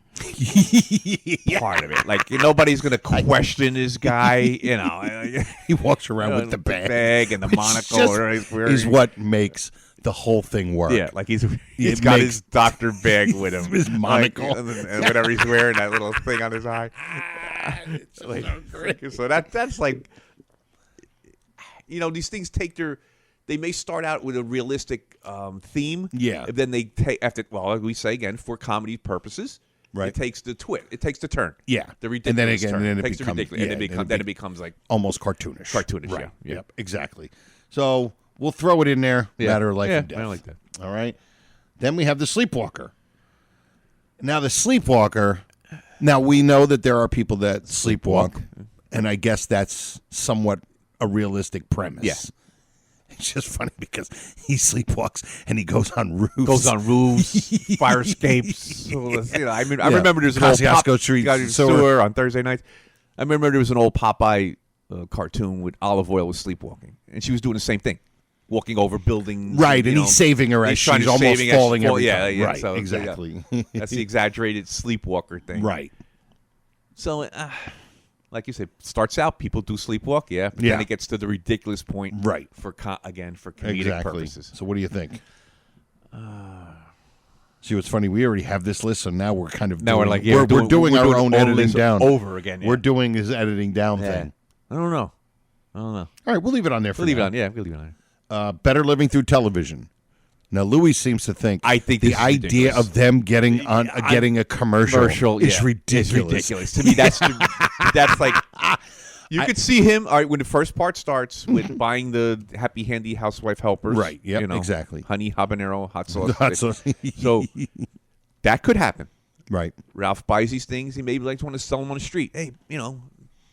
part of it. Like nobody's going to question this guy. He walks around with the bag and the monocle is what makes the whole thing work. Yeah, like he's got his doctor bag with him. His monocle. Like, and whatever he's wearing, that little thing on his eye. So that's like, these things they may start out with a realistic theme. Yeah. And then they take, like we say again, for comedy purposes, right. It takes the It takes the turn. Yeah. The ridiculous turn. And then it takes the ridiculous. Then it becomes like almost cartoonish. Cartoonish, right. Yeah. Yep, exactly. So we'll throw it in there, matter of life and death. I like that. All right. Then we have the Sleepwalker. Now, the Sleepwalker, we know that there are people that sleepwalk, and I guess that's somewhat a realistic premise. Yeah. It's just funny because he sleepwalks and he goes on roofs. Fire escapes. I remember there's an old Kosciuszko Street sewer on Thursday nights. I remember there was an old Popeye cartoon with Olive Oyl was sleepwalking, and she was doing the same thing, walking over buildings. Right, and he's saving her as she's almost falling every time. Yeah, right, so, exactly. That's the exaggerated sleepwalker thing. Right. So, like you said, starts out, people do sleepwalk, but then it gets to the ridiculous point. Right. For comedic purposes. So what do you think? See, what's funny? We already have this list, so now we're kind of we're doing our own editing down over again. Yeah. We're doing his editing down thing. I don't know. All right, we'll leave it on there. We'll leave it on. Yeah, we'll leave it on there. Better living through television. Now, Louis seems to think the idea of them getting a commercial is ridiculous. It's ridiculous. To me, that's like you could see him. All right, when the first part starts with buying the Happy Handy housewife helpers, right? Yeah, exactly. Honey habanero hot sauce. Hot sauce. So that could happen, right? Ralph buys these things. He maybe likes want to sell them on the street. Hey,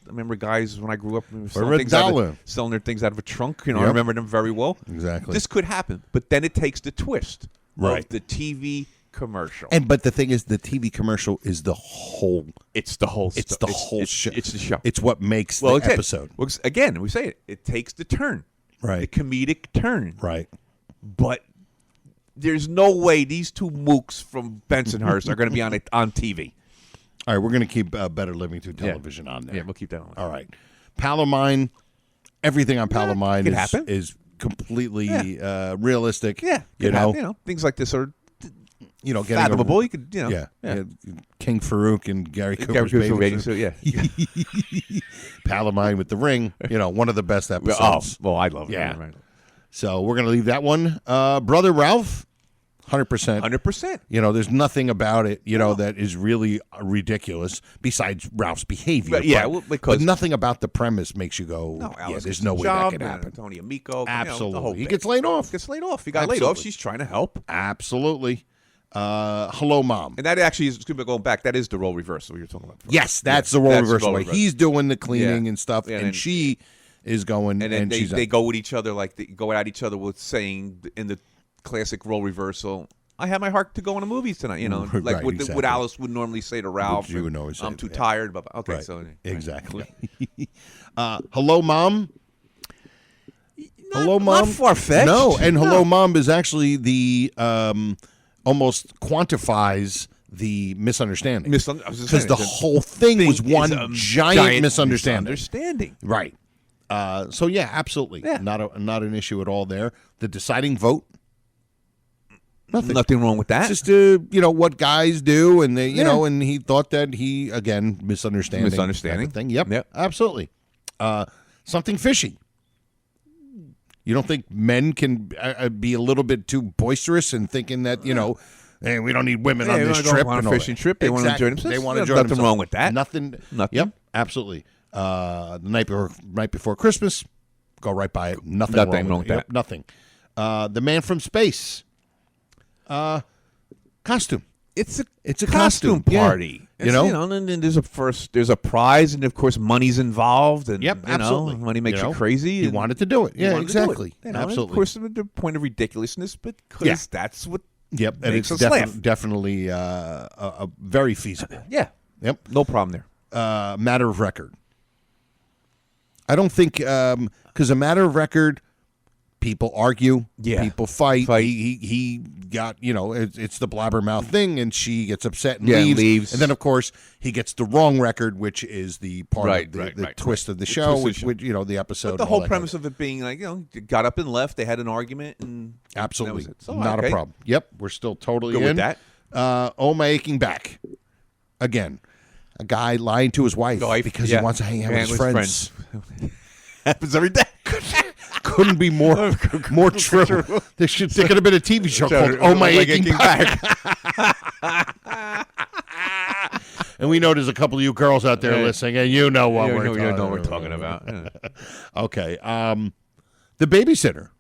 I remember guys when I grew up selling their things out of a trunk. I remember them very well. Exactly. This could happen, but then it takes the twist of the TV commercial. But the thing is, the TV commercial is the whole. It's the whole. It's the whole show. It's the show. It's what makes the episode. Well, again, we say it. It takes the turn. Right. The comedic turn. Right. But there's no way these two mooks from Bensonhurst are going to be on TV. All right, we're going to keep Better Living Through Television on there. Yeah, we'll keep that on. All right. Palomine, everything on Palomine is completely realistic. Yeah, things like this are getting fathomable. You could, King Farouk and Gary Cooper's baby. So, yeah. Palomine with the ring, one of the best episodes. Oh, well, I love it. Yeah. Right. So we're going to leave that one. Brother Ralph. 100%. 100%. There's nothing about it, that is really ridiculous besides Ralph's behavior. But nothing about the premise makes you go, there's no way that could happen. Tony Amico. Absolutely. He gets laid off. He got laid off. She's trying to help. Absolutely. Hello, Mom. And that actually is, going back, that is the role reversal you're talking about. Yes, that's the role reversal. He's doing the cleaning and stuff, and she is going. And then they go with each other, they go at each other with saying in the classic role reversal, I had my heart to go on the movies tonight. Like what Alice would normally say to Ralph. I'm too tired. But okay, right. So exactly. Hello, Mom. Hello, Mom. Not far-fetched. No, and Hello, Mom is actually the almost quantifies the misunderstanding because the whole thing was one giant misunderstanding. Right. So yeah, absolutely. Yeah. Not an issue at all there. The deciding vote. Nothing wrong with that. It's just what guys do, and they and he thought that he again misunderstanding type of thing. Yep, absolutely. Something fishy. You don't think men can be a little bit too boisterous and thinking that hey, we don't need women on this trip. On a fishing trip, they want to enjoy themselves. They want to enjoy themselves. Nothing wrong with that. Nothing. Yep, absolutely. The night before Christmas, go right by it. Nothing wrong with that. Yep, nothing. The Man from Space. Costume. It's a costume party. Yeah. And then there's a prize, and of course money's involved, and absolutely. Money makes you crazy. He wanted to do it. Yeah, exactly. Absolutely. Of course, the point of ridiculousness, but because that's what makes us laugh. Definitely a very feasible. Yeah. Yep. No problem there. Matter of record. I don't think because a matter of record. People argue. Yeah. People fight. He got, it's the blabbermouth thing, and she gets upset and Yeah, leaves. leaves. And then, of course, he gets the wrong record, which is the part of the twist of the show, which the episode. But the whole premise of it being like, got up and left. They had an argument, and absolutely that was it. So, not a problem. Yep, we're still totally good in. with that. Oh, my aching back. Again, a guy lying to his wife because he wants to hang out with his friends. Happens every day. Couldn't be more true. They could have been a TV show called "Oh My Aching Back." And we know there's a couple of you girls out there listening, and you know what we're talking about. Okay, the babysitter.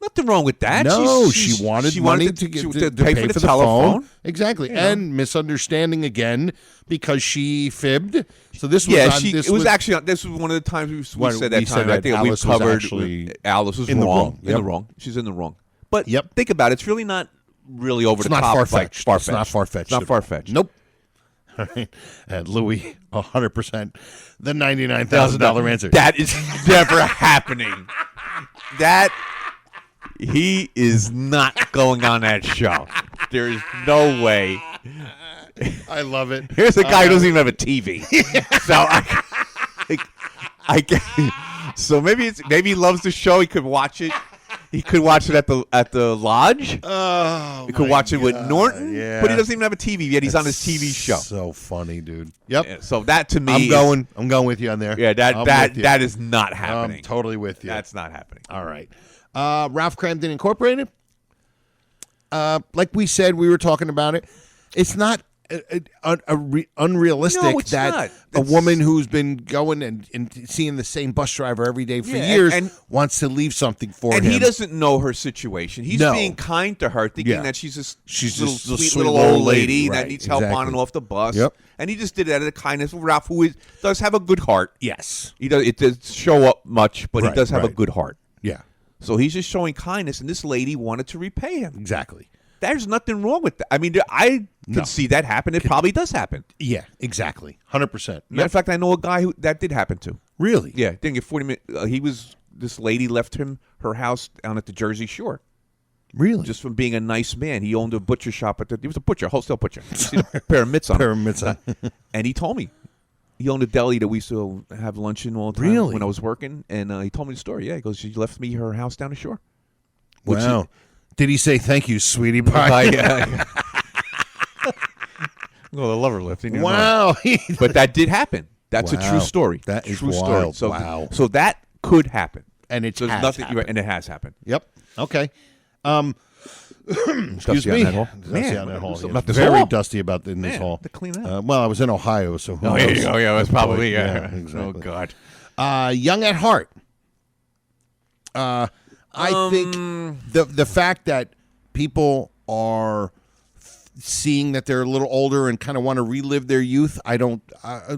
Nothing wrong with that. No, she wanted money to pay for the telephone. Exactly. And misunderstanding again because she fibbed. So this was this was one of the times we said that time. I think we covered Alice was wrong. In the wrong. She's in the wrong. But think about it. It's really not really over the top. Far-fetched. It's not far-fetched. It's not far-fetched. Nope. All right. And Louis, 100%. The $99,000 answer. That is never happening. He is not going on that show. There is no way. I love it. Here's a guy who doesn't even have a TV. So maybe he loves the show. He could watch it. He could watch it at the lodge. Oh, he could watch it with Norton. Yeah. But he doesn't even have a TV yet. He's on his TV show. So funny, dude. Yep. Yeah, so that to me, I'm going with you on there. Yeah, that is not happening. I'm totally with you. That's not happening. All right. Ralph Cramden Incorporated. Like we said, we were talking about it. It's not unrealistic that a woman who's been going and seeing the same bus driver every day for years and wants to leave something for him. And he doesn't know her situation. He's being kind to her, thinking that she's this sweet little old lady that needs help on and off the bus. Yep. And he just did it out of the kindness of Ralph, who does have a good heart. Yes. It does show up much, but he does have a good heart. Yeah. So he's just showing kindness, and this lady wanted to repay him. Exactly. There's nothing wrong with that. I mean, I could see that happen. It probably does happen. Yeah, exactly. 100%. Matter of fact, I know a guy who that did happen to. Really? Yeah, didn't get 40 minutes. This lady left him her house down at the Jersey Shore. Really? Just from being a nice man. He owned a butcher shop. He was a butcher, wholesale butcher. You see a pair of mitts on him. And he told me. He owned a deli that we used to have lunch in all the time when I was working. And he told me the story. Yeah, he goes, she left me her house down the shore. Wow. Did he say thank you, sweetie pie? Well, the lover lift. Wow. But that did happen. That's a true story. That is true wild. story. So that could happen. And it has nothing, happened. And it has happened. Yep. Okay. Excuse me. Dusty on that hall. Very dusty about in this hall. To clean up. Well, I was in Ohio, so who knows? Here you go. Yeah, that's probably exactly. Oh God. Young at heart. I think the fact that people are seeing that they're a little older and kind of want to relive their youth, I don't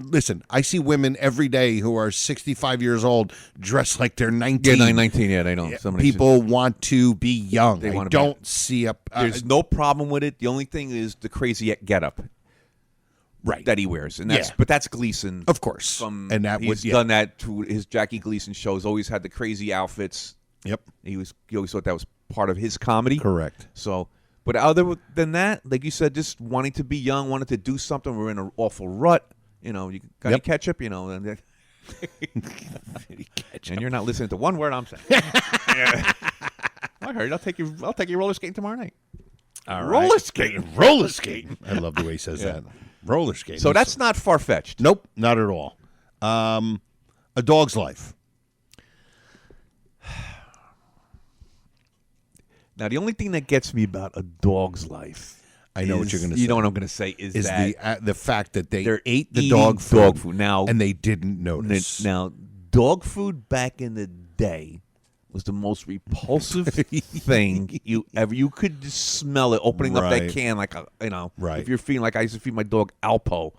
listen. I see women every day who are 65 years old dressed like they're 19. Yeah, 19. Yeah, they know. People want to be young. They I don't see a. There's no problem with it. The only thing is the crazy getup, right? That he wears, and that's Gleason, of course. He's done that to his Jackie Gleason shows. Always had the crazy outfits. Yep. He always thought that was part of his comedy. Correct. So. But other than that, like you said, just wanting to be young, wanting to do something. We're in an awful rut. You got any ketchup? And you're not listening to one word I'm saying. I heard. I'll take you roller skating tomorrow night. All right. Roller skating. I love the way he says that. Roller skating. So that's not far fetched. Nope, not at all. A dog's life. Now, the only thing that gets me about a dog's life, I know what you're going to say. You know what I'm going to say is that the fact that they ate the dog food now, and they didn't notice. Now, dog food back in the day was the most repulsive thing you could just smell it opening up that can like if you're feeling like I used to feed my dog Alpo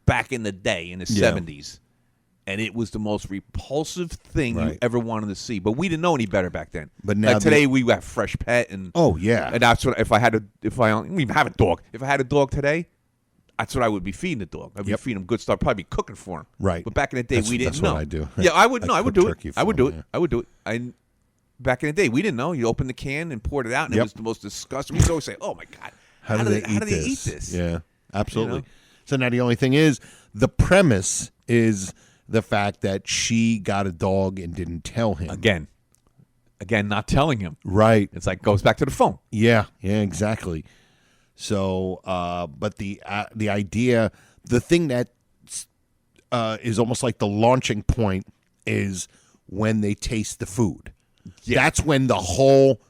back in the day in the 70s. And it was the most repulsive thing you ever wanted to see. But we didn't know any better back then. But now today we got Fresh Pet and and that's what if I don't even have a dog. If I had a dog today, that's what I would be feeding the dog. I'd be feeding him good stuff. Probably be cooking for him. Right. But back in the day we didn't know. What I do. Yeah, I would. No, I would do it. I would do it. Yeah. I would do it. back in the day. We didn't know. You opened the can and poured it out, and it was the most disgusting. We would always say, "Oh my God, How do they eat this? Yeah, absolutely. You know? So now the only thing is, the premise is the fact that she got a dog and didn't tell him. Again, not telling him. Right. It's like goes back to the phone. Yeah, exactly. So, but the idea, the thing that is almost like the launching point is when they taste the food. Yeah. That's when the whole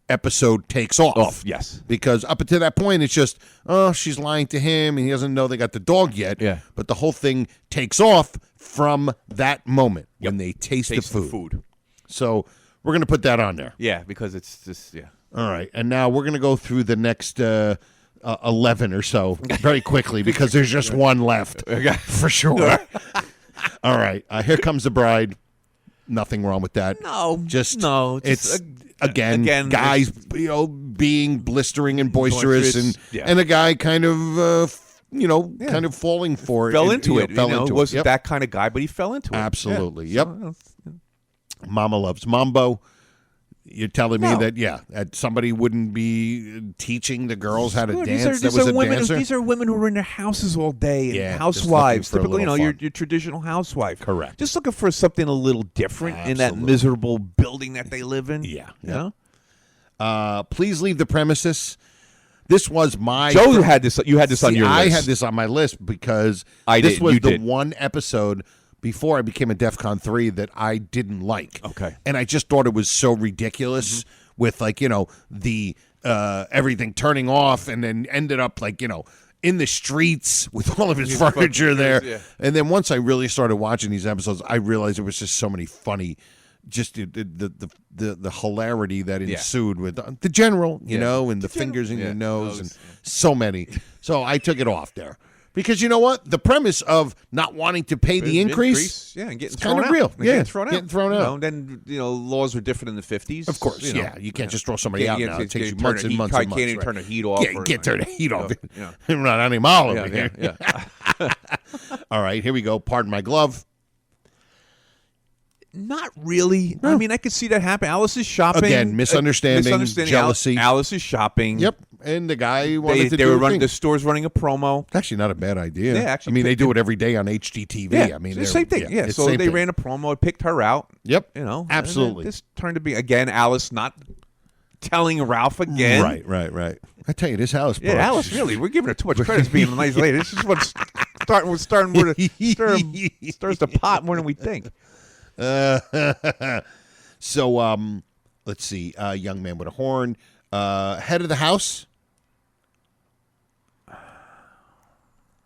episode takes off. Yes. Because up until that point, it's just, oh, she's lying to him, and he doesn't know they got the dog yet. Yeah. But the whole thing takes off from that moment when they taste the food. So we're going to put that on there. Yeah, because it's just, All right. And now we're going to go through the next 11 or so very quickly because there's just one left for sure. All right. Here Comes the Bride. Nothing wrong with that. It's again guys, being blistering and boisterous, and a guy kind of kind of falling for it. Fell into it. Fell into wasn't it. that kind of guy, but he fell into it. Absolutely. Yeah. Yep. Mama loves Mambo. You're telling me that somebody wouldn't be teaching the girls how to dance? That was a dancer. These are women who are in their houses all day, and just housewives. looking for a Typically, little your traditional housewife. Correct. Just looking for something a little different in that miserable building that they live in. Yeah. You know? Please leave the premises. This was my Joe had this. You had this on your list. I had this on my list because this was the one episode before I became a DEFCON 3 that I didn't like. Okay. And I just thought it was so ridiculous with the everything turning off and then ended up in the streets with all of his furniture there. Yeah. And then once I really started watching these episodes, I realized it was just so many funny, just the hilarity that ensued with the general, and the fingers in your nose and so many. So I took it off there. Because you know what? The premise of not wanting to pay the increase and getting kind of real. Yeah, getting thrown out. Then laws were different in the 50s. Of course, you can't just throw somebody out now. It takes you months and months and months. Can't even turn the heat off. Can't turn the heat off. I'm not animal over here. Yeah. All right, here we go. Pardon my glove. Not really. No. I mean, I could see that happen. Alice is shopping. Again, misunderstanding. Jealousy. Alice is shopping. Yep. And the guy wanted to they do were a running. thing. The store's running a promo. It's actually not a bad idea. Yeah, actually, I mean, they do it every day on HGTV. Yeah, I mean, it's the same thing. Yeah, so they ran a promo. It picked her out. Yep. Absolutely. This turned to be again Alice not telling Ralph again. Right. I tell you, this house. Yeah, Alice. Really, we're giving her too much credit as being a nice lady. This is what's starting more to stirs the pot more than we think. So, let's see. Young man with a horn. Head of the house.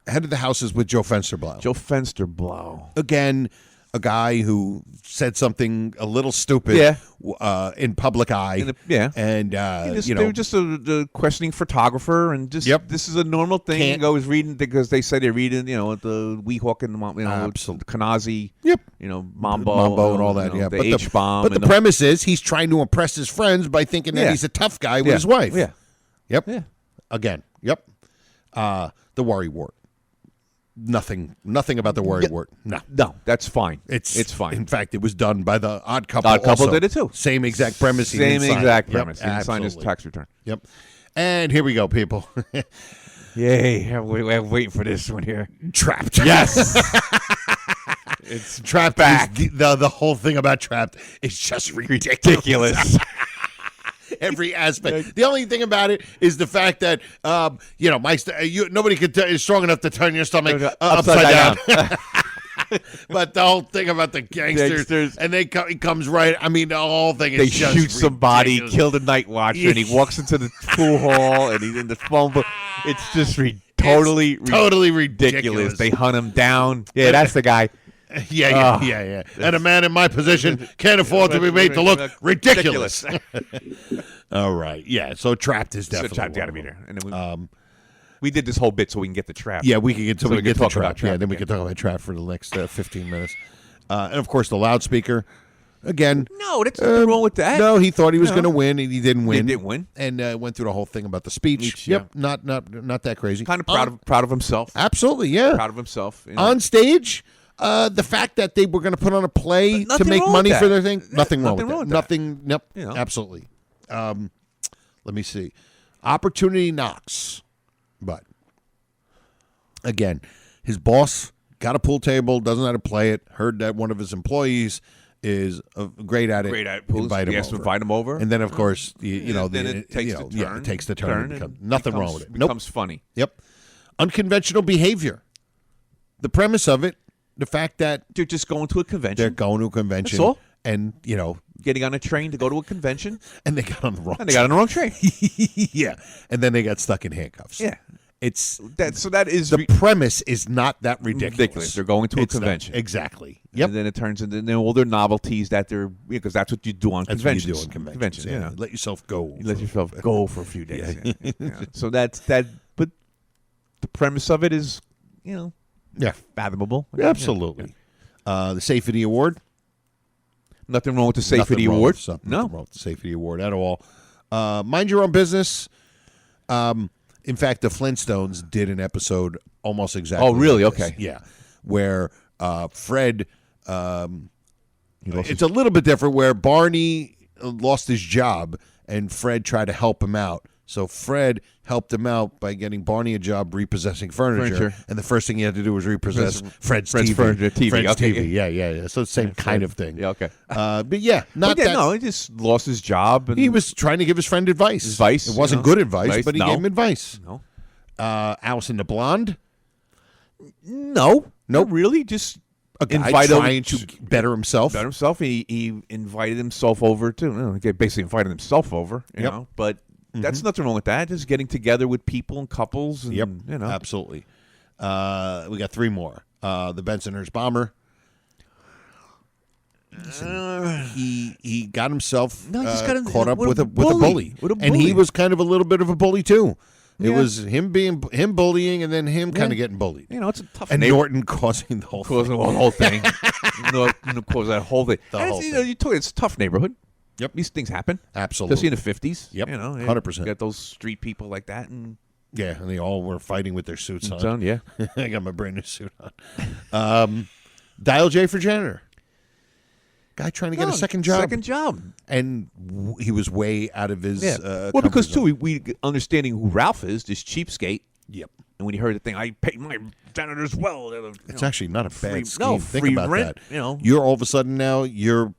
Head of the house is with Joe Fensterblow. Joe Fensterblow. Again, a guy who said something a little stupid in public eye. And, they were just a questioning photographer. And just this is a normal thing. Goes reading because they say they're reading, the Weehawk and the Kanazi. Yep. Mambo and all that. The But H-bomb. But the premise is he's trying to impress his friends by thinking that he's a tough guy with his wife. Yeah. Yep. Yeah. Again. Yep. The worry wart. Nothing about the worry wart. No, that's fine. It's fine. In fact, it was done by the Odd Couple. Odd Couple also. did it too. Same exact premise. Same exact premise. Yep, he didn't sign his tax return. Yep. And here we go, people. Yay! I'm waiting for this one here. Trapped. Yes. It's Trapped back. The whole thing about Trapped is just ridiculous. Every aspect. The only thing about it is the fact that nobody is strong enough to turn your stomach upside down. But the whole thing about the gangsters and he comes right. I mean, the whole thing is they just shoot somebody, kill the night watcher, and he walks into the pool hall and he's in the phone book. It's just totally ridiculous. They hunt him down. Yeah, that's the guy. Yeah. And a man in my position can't afford to be made to look ridiculous. All right. Yeah. So Trapped is definitely Trapped got to be there. And then we did this whole bit so we can get the Trap. Yeah, we can get to the Trap. Yeah, then we can talk about Trap for the next 15 minutes. And of course, the loudspeaker. Again, no, there's nothing wrong with that. No, he thought he was going to win, and he didn't win. He didn't win, and went through the whole thing about the speech. Yep, not that crazy. Kind of proud of himself. Absolutely, yeah. Proud of himself on stage. The fact that they were going to put on a play to make money for their thing, nothing wrong with that. Nothing. Nope. Absolutely. Let me see. Opportunity knocks, but again, his boss got a pool table, doesn't know how to play it. Heard that one of his employees is great at it. Invite him over, and then of course it takes the turn. Nothing wrong with it. Becomes funny. Yep. Unconventional behavior. The premise of it, the fact that they're just going to a convention. They're going to a convention. That's all. And getting on a train to go to a convention, and they got on the wrong. train. Yeah, and then they got stuck in handcuffs. Yeah. It's that is the premise is not that ridiculous. They're going to a convention. Exactly. Yep. And then it turns into all their novelties that they're because that's what you do on conventions. What you do on conventions. Yeah. Let yourself go. You let yourself go for a few days. Yeah. So that's that. But the premise of it is, fathomable. Absolutely. The Safety Award. Nothing wrong with the Safety Award. Nothing wrong with the Safety Award at all. Mind your own business. In fact, the Flintstones did an episode almost exactly. Oh, really? Like this. Okay. Yeah, where Fred. It's a little bit different. Where Barney lost his job and Fred tried to help him out. So Fred helped him out by getting Barney a job repossessing furniture. And the first thing he had to do was repossess Fred's TV. Fred's TV. Yeah. So the same kind of thing. Yeah, okay. But yeah, not that. No, he just lost his job. And he was trying to give his friend advice. It wasn't good advice, but he gave him advice. No. Allison the Blonde? No, really. Just a guy trying to better himself. He invited himself over too. He basically invited himself over. You know, but. That's nothing wrong with that. Just getting together with people and couples. And, Absolutely. We got three more. The Bensonhurst bomber. He got himself caught up with a bully. And he was kind of a little bit of a bully too. It was him bullying, and then him kind of getting bullied. It's a tough. And Norton causing the whole thing. Norton caused that whole thing. It's a tough neighborhood. Yep, these things happen. Absolutely, especially in the 50s. Yep, 100%. You got those street people like that, and and they all were fighting with their suits on. Yeah, I got my brand new suit on. Dial J for janitor. Guy trying to get a second job, and he was way out of his. Because too, we understanding who Ralph is, this cheapskate. Yep. And when he heard the thing, I pay my janitors well. It's actually not a bad scheme. Think free about rent, that. You're all of a sudden now you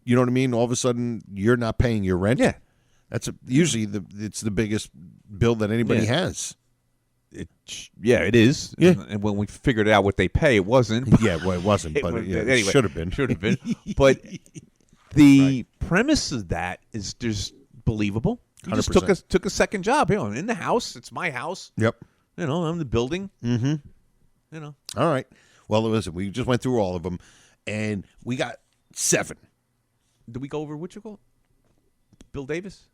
know what I mean. All of a sudden you're not paying your rent. Yeah, that's usually it's the biggest bill that anybody has. It is. Yeah, and when we figured out what they pay, it wasn't. It wasn't, but it should have been. Should have been. But the premise of that is just believable. He just took a second job. In the house. It's my house. Yep. I'm the building. Mm-hmm. All right. Well, listen, we just went through all of them, and we got 7. Did we go over what you call Bill Davis?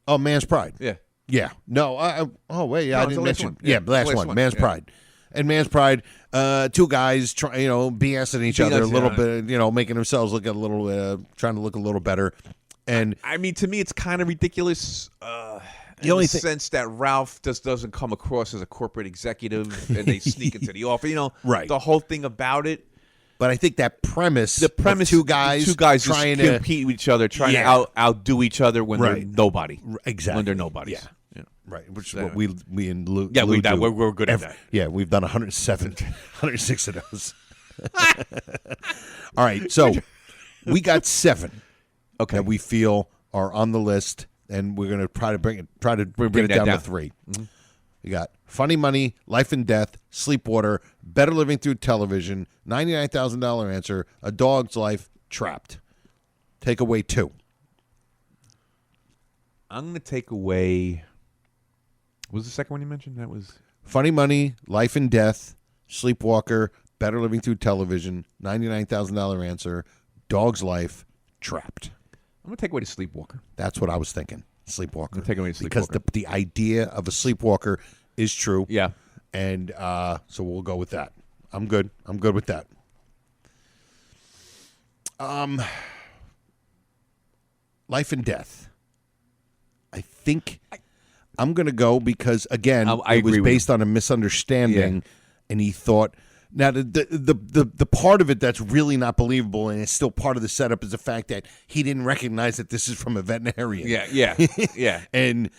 Oh, Man's Pride. Yeah. Yeah. No. I didn't mention. Yeah, the last one. Man's Pride. And Man's Pride. 2 guys, BSing each other a little bit. Making themselves look a little, trying to look a little better. And I mean, to me, it's kind of ridiculous. The only sense that Ralph just doesn't come across as a corporate executive, and they sneak into the office. Right. The whole thing about it. But I think that premise, of two guys trying to compete with each other, trying to outdo each other when they're nobody. Exactly. When they're nobodies. Yeah. Right. Which is what we and Lou. Yeah, Lou do. we're good at that. Yeah, we've done 106 of those. All right, so we got 7. Okay. That we feel are on the list. And we're going to try to bring it down to 3. Mm-hmm. We got Funny Money, Life and Death, Sleepwater, Better Living Through Television, $99,000 Answer, A Dog's Life, Trapped. Take away 2. I'm going to take away. What was the second one you mentioned? That was Funny Money, Life and Death, Sleepwalker, Better Living Through Television, $99,000 Answer, Dog's Life, Trapped. I'm going to take away the Sleepwalker. That's what I was thinking. Sleepwalker. I'm take away the Sleepwalker. Because the idea of a sleepwalker is true. Yeah. And so we'll go with that. I'm good. I'm good with that. Life and Death. I think I'm going to go because, again, it was based on a misunderstanding, and he thought Now, the part of it that's really not believable, and it's still part of the setup, is the fact that he didn't recognize that this is from a veterinarian. Yeah. and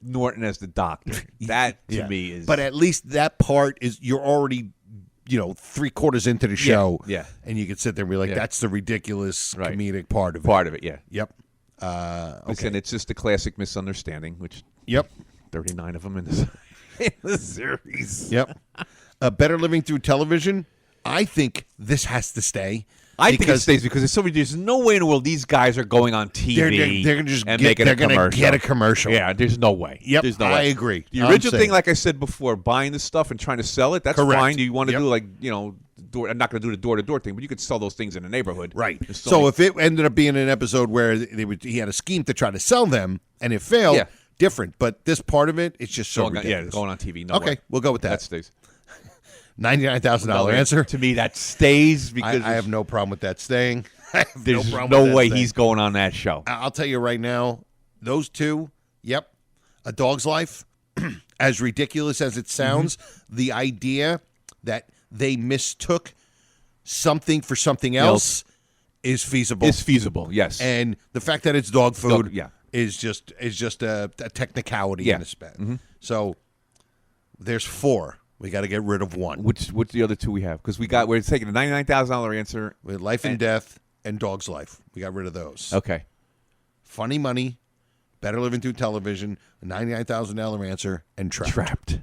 Norton as the doctor. That to me is. But at least that part is you're already, 3/4 into the show. Yeah. And you can sit there and be like, that's the ridiculous comedic part of it. Part of it, yeah. Yep. Listen, it's just a classic misunderstanding, which. Yep. 39 of them in the series. Yep. Better Living Through Television. I think this has to stay. I think it stays because there's no way in the world these guys are going on TV they're gonna just and making a commercial. Get a commercial. Yeah, there's no way. Yep, there's no I way. agree. The original thing, like I said before, buying the stuff and trying to sell it, that's Correct. fine. You want to do I'm not going to do the door-to-door thing, but you could sell those things in the neighborhood. Right. So if it ended up being an episode where he had a scheme to try to sell them and it failed, different. But this part of it, it's just so ridiculous. Going on TV. No okay, way. we'll go with that. That stays. $99,000 answer. To me, that stays because I have no problem with that staying. There's no way he's going on that show. I'll tell you right now, those two, yep, A Dog's Life, as ridiculous as it sounds, the idea that they mistook something for something else is feasible. It's feasible, yes. And the fact that it's dog food is just a technicality in this bet. Mm-hmm. So there's 4. We got to get rid of 1. What's the other 2 we have? Because we're taking a $99,000 answer. With Life and Death and Dog's Life. We got rid of those. Okay. Funny Money, Better Living Through Television, a $99,000 answer, and Trapped.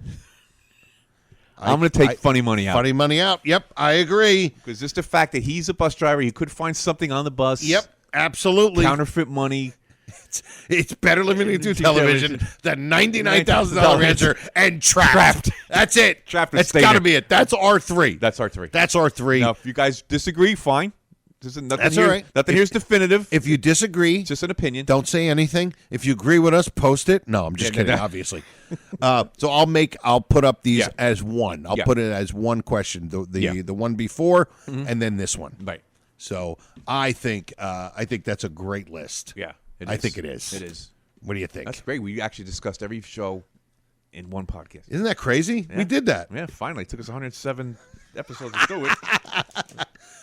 I'm going to take Funny Money out. Funny Money out. Yep, I agree. Because just the fact that he's a bus driver, he could find something on the bus. Yep, absolutely. Counterfeit money. It's Better Living Through Television, the $99,000 answer, and Trapped. That's it. Trapped. That's got to be it. That's R3. That's R3. That's R3. Now, if you guys disagree, fine. That's all right. Nothing here's definitive. If you disagree, it's just an opinion. Don't say anything. If you agree with us, post it. No, I'm just kidding, obviously. So I'll put up these as one. I'll put it as one question. The one before and then this one. Right. So I think that's a great list. Yeah. I think it is. It is. What do you think? That's great. We actually discussed every show in one podcast. Isn't that crazy? Yeah. We did that. Yeah, finally. It took us 107 episodes to do it.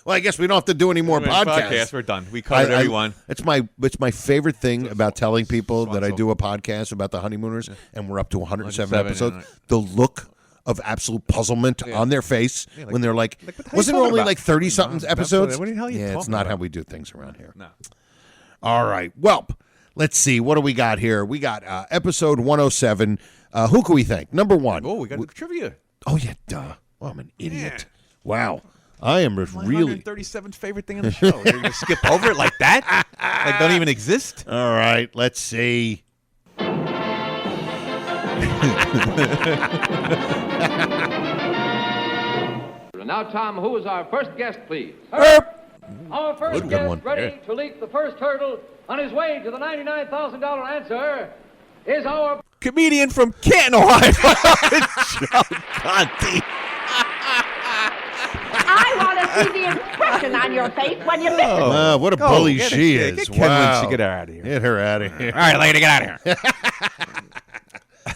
Well, I guess we don't have to do any more podcasts. We're done. We covered everyone. It's my favorite thing about telling people that I do a podcast about the Honeymooners, and we're up to 107 episodes. The look of absolute puzzlement on their face when they're like wasn't it only like 30-something episodes? What the hell are you talking it's not about? how we do things around here. No. All right. Well, let's see. What do we got here? We got episode 107. Who can we thank? Number 1. Oh, we got trivia. Oh, yeah, duh. Well, I'm an idiot. Wow. I am just really... 137th favorite thing in the show. You're going to skip over it like that? Like don't even exist? All right. Let's see. Now, Tom, who is our first guest, please? Our first Good guest one. ready to leap the first hurdle on his way to the $99,000 answer is our... Comedian from Canton, Ohio. Joe Conti. I want to see the expression on your face when you miss it. What a bully she is. Get Ken Lynch to get her out of here. Get her out of here. All right, lady, get out of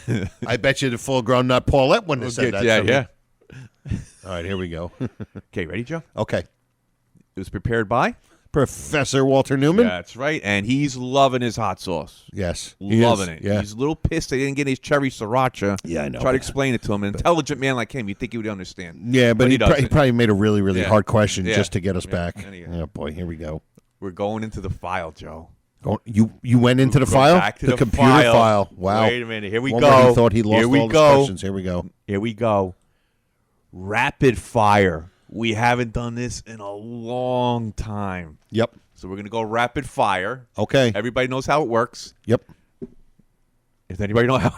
here. I bet you the full-grown nut Paulette wouldn't have said that. Yeah. All right, here we go. Okay, ready, Joe? Okay. It was prepared by Professor Walter Newman. That's right, and he's loving his hot sauce. Yes. Loving it. Yeah. He's a little pissed they didn't get his cherry sriracha. Yeah, I know. Try to explain it to him. An intelligent man like him, you'd think he would understand. Yeah, but he doesn't. probably made a really, really hard question just to get us Yeah. back. Anyhow. Oh, boy, here we go. We're going into the file, Joe. You went into the Go file? back to the computer file. Wow. Wait a minute. Here we One go. where he thought he lost Here we all his go. questions. Here we go. Here we go. Rapid fire. We haven't done this in a long time. Yep. So we're going to go rapid fire. Okay. Everybody knows how it works. Yep. If anybody knows how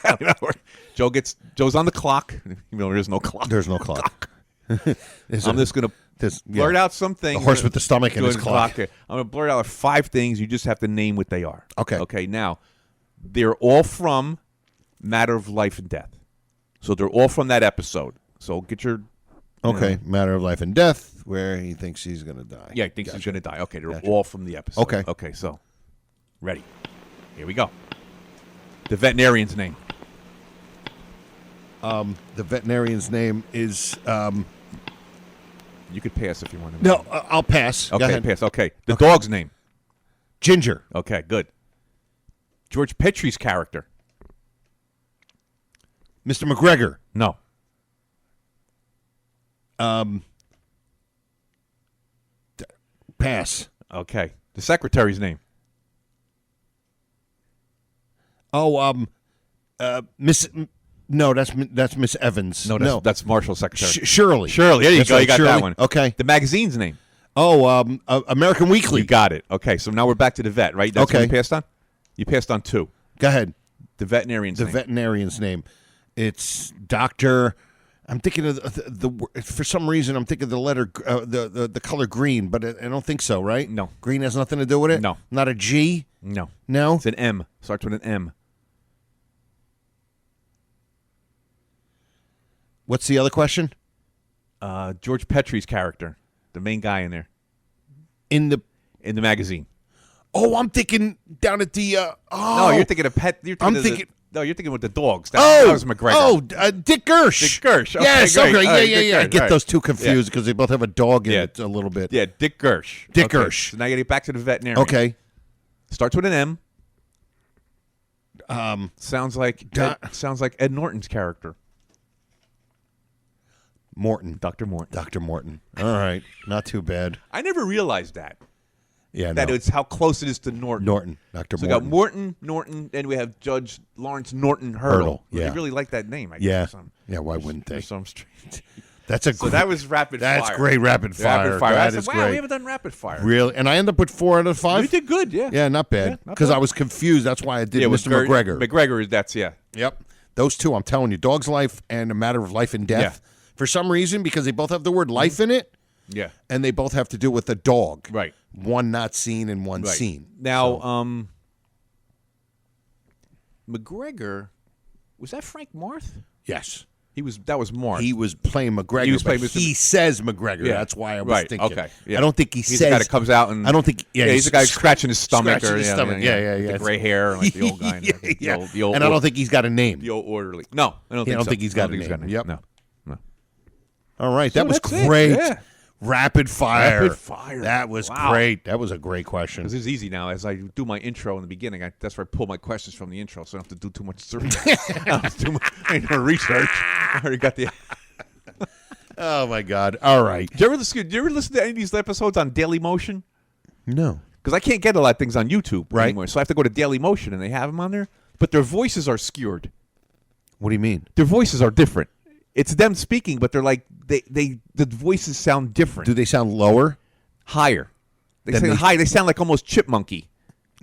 it works. Joe's on the clock. Even though there is no clock. There's no clock. I'm just going to blurt out some things. The horse with the stomach in his Doing clock. I'm going to blurt out 5 things. You just have to name what they are. Okay. Okay, now, they're all from Matter of Life and Death. So they're all from that episode. So get your... Okay, Matter of Life and Death, where he thinks he's going to die. Yeah, he thinks he's going to die. Okay, they're all from the episode. Okay. Okay, so, ready. Here we go. The veterinarian's name. The veterinarian's name is. You could pass if you want to. No, I'll pass. Go Okay, ahead. pass. Okay. The dog's name. Ginger. Okay, good. George Petrie's character. Mr. McGregor. No. Pass. Okay. The secretary's name. Oh, Miss. No, that's Miss Evans. No, that's Marshall's secretary. Shirley. Shirley. There you That's go. right, You got Shirley. that one. Okay. The magazine's name. Oh, American Weekly. You got it. Okay, so now we're back to the vet, right? That's what Okay. you passed on? You passed on 2. Go ahead. The veterinarian's The name. veterinarian's name. It's Doctor. I'm thinking of the for some reason I'm thinking of the letter the color green, but I don't think so. Right? No. Green has nothing to do with it. No. Not a G. No. No. It's an M. Starts with an M. What's the other question? George Petrie's character, the main guy in there. In the magazine. Oh, I'm thinking down at the. No, you're thinking of pet. You're thinking I'm thinking. No, you're thinking with the dogs. That was McGregor. Oh, Dick Gersh. Dick Gersh. Okay, Yes, great. okay. All right, Yeah. Dick I Gersh. get All those right. two confused because they both have a dog in it a little bit. Yeah, Dick Gersh. Dick Okay, Gersh. So now you get back to the veterinarian. Okay. Starts with an M. Sounds like Ed Norton's character. Morton. Dr. Morton. Dr. Morton. All right. Not too bad. I never realized that. Yeah, That no. it's how close it is to Norton. Norton. Dr. So we Morton. got Norton, then we have Judge Lawrence Norton Hurdle. Yeah. They really like that name, I guess. Yeah. for some- Yeah, why wouldn't they? for some strange. That's a So that was rapid fire. That's great rapid fire. Rapid fire. That I said, is wow, great. we haven't done rapid fire. Really? And I end up with 4 out of 5? You did good, yeah. Yeah, not bad. not Because bad. I was confused. That's why I did with Mr. McGregor. McGregor, that's, yeah. Yep. Those two, I'm telling you, Dog's Life and A Matter of Life and Death. Yeah. For some reason, because they both have the word life in it, Yeah. and they both have to do with a dog. Right. One not seen and one Right. seen. Now, McGregor, was that Frank Marth? Yes. That was Marth. He was playing McGregor, He was playing but Mr. he says McGregor. Yeah. That's why I was Right, thinking. okay, yeah. I don't think he He's says. the guy that comes out and I don't think. Yeah, he's the guy scratching his stomach scratching his stomach. Yeah. The gray hair, like the old guy. Yeah. The old And I don't think he's got a name. the old orderly. No, I don't Yeah, think I don't so. think he's got a name. Yep. No. All right, So that was that's it, great. yeah. Rapid fire. Rapid fire. That was Wow. great. That was a great question. This is easy now. As I do my intro in the beginning, that's where I pull my questions from the intro, so I don't have to do too much research. I ain't no research. I already got the. Oh my God! All right. Do you ever listen to any of these episodes on Daily Motion? No, because I can't get a lot of things on YouTube Right. anymore, so I have to go to Daily Motion, and they have them on there, but their voices are skewed. What do you mean? Their voices are different. It's them speaking, but they're like the voices sound different. Do they sound lower? Higher. They Then sound they- high. They sound like almost chipmunky.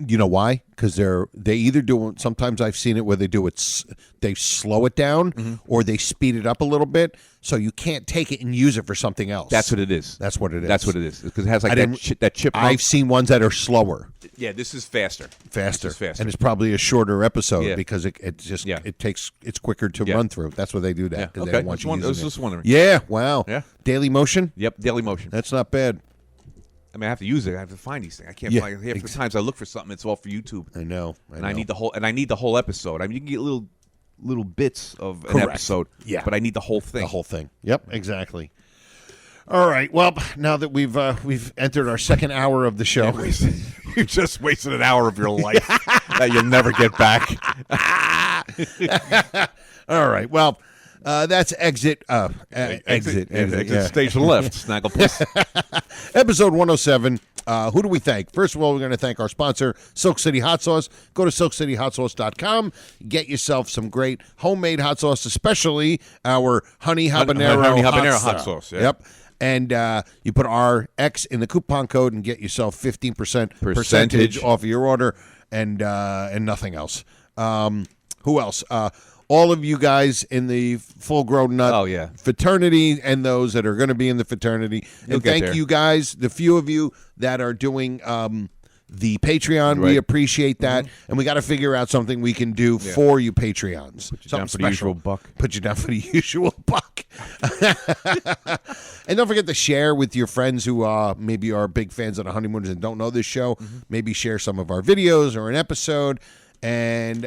You know why? Because they either do. Sometimes I've seen it where they do it. They slow it down or they speed it up a little bit, so you can't take it and use it for something else. That's what it is. That's what it is. That's what it is. Because it has like I that chipmunk. I've seen ones that are slower, Yeah, this is faster. faster, This is faster. and it's probably a shorter episode Yeah. because it just Yeah. it's quicker to Yeah. run through. That's why they do that. Yeah. 'Cause Okay. They don't want you I was using it. just wondering. Yeah. Wow. Yeah. Daily Motion. Yep, Daily Motion. That's not bad. I mean, I have to use it. I have to find these things. I can't Yeah, find half the times I look for something. It's all for YouTube. I know. I need the whole. And I need the whole episode. I mean, you can get little bits of an Correct. episode. Yeah. But I need the whole thing. The whole thing. Yep, exactly. All right. Well, now that we've entered our second hour of the show, You just wasted an hour of your life that you'll never get back. all right. Well, that's exit. Exit. Exit station left. Snagglepuss. Episode 107. Who do we thank? First of all, we're going to thank our sponsor, Silk City Hot Sauce. Go to SilkCityHotSauce.com. Get yourself some great homemade hot sauce, especially our honey habanero, hot sauce. Yeah. Yep. And you put RX in the coupon code and get yourself 15% percentage off of your order and nothing else. Who else? All of you guys in the Full Grown Nut fraternity and those that are going to be in the fraternity. You'll And get thank there. you guys, the few of you that are doing the Patreon. We Right. appreciate that. And we got to figure out something we can do for you Patreons. Put you Something down for the special. usual buck. Put you down for the usual buck. And don't forget to share with your friends who maybe are big fans of the Honeymooners and don't know this show. Maybe share some of our videos or an episode. And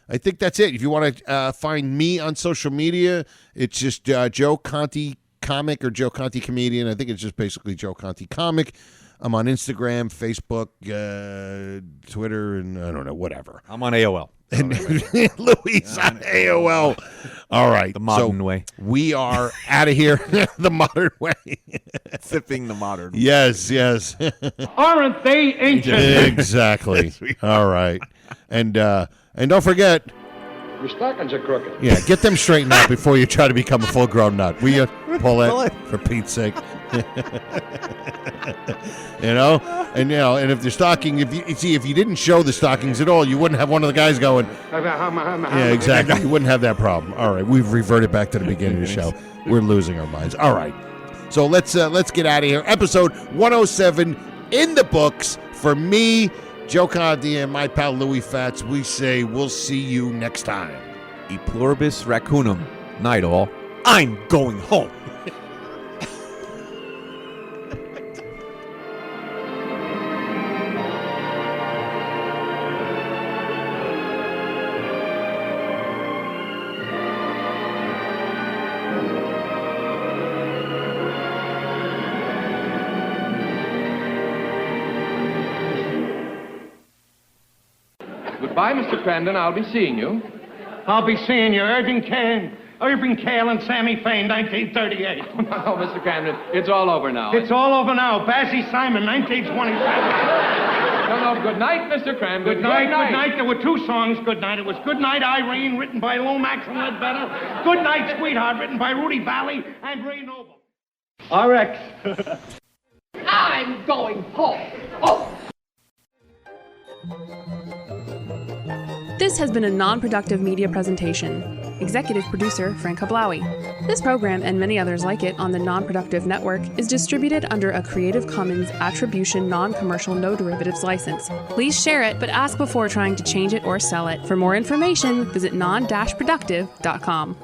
I think that's it. If you want to find me on social media, it's just Joe Conti Comic or Joe Conti Comedian. I think it's just basically Joe Conti Comic. I'm on Instagram, Facebook, Twitter, and I don't know, whatever. I'm on AOL. And Louis on AOL. All right. The modern way. We are out of here. The modern way. Sipping the modern way. Yes. Aren't they ancient? Exactly. All right. And don't forget. Your stockings are crooked. Yeah, get them straightened out before you try to become a full-grown nut. Will you, Paulette, for Pete's sake? And if the stocking, if you didn't show the stockings at all, you wouldn't have one of the guys going. Yeah, exactly. You wouldn't have that problem. All right, we've reverted back to the beginning of the show. We're losing our minds. All right, so let's get out of here. Episode 107 in the books. For me, Joe Conti, and my pal Louis Fats, we say we'll see you next time. E pluribus raccoonum. Night all. I'm going home. Goodbye, Mr. Crandon. I'll be seeing you. I'll be seeing you. Irving Kale and Sammy Fain, 1938. Oh, Mr. Crandon, it's all over now. It's all over now. Basie Simon, 1927. No, good night, Mr. Crandon. Good night. There were two songs, Good Night. It was Good Night, Irene, written by Lomax and Ledbetter. Good Night, Sweetheart, written by Rudy Valley and Ray Noble. RX. I'm going home. Oh! This has been a non-productive media presentation. Executive producer, Frank Hablawi. This program and many others like it on the Non-Productive Network is distributed under a Creative Commons Attribution Non-Commercial No Derivatives license. Please share it, but ask before trying to change it or sell it. For more information, visit non-productive.com.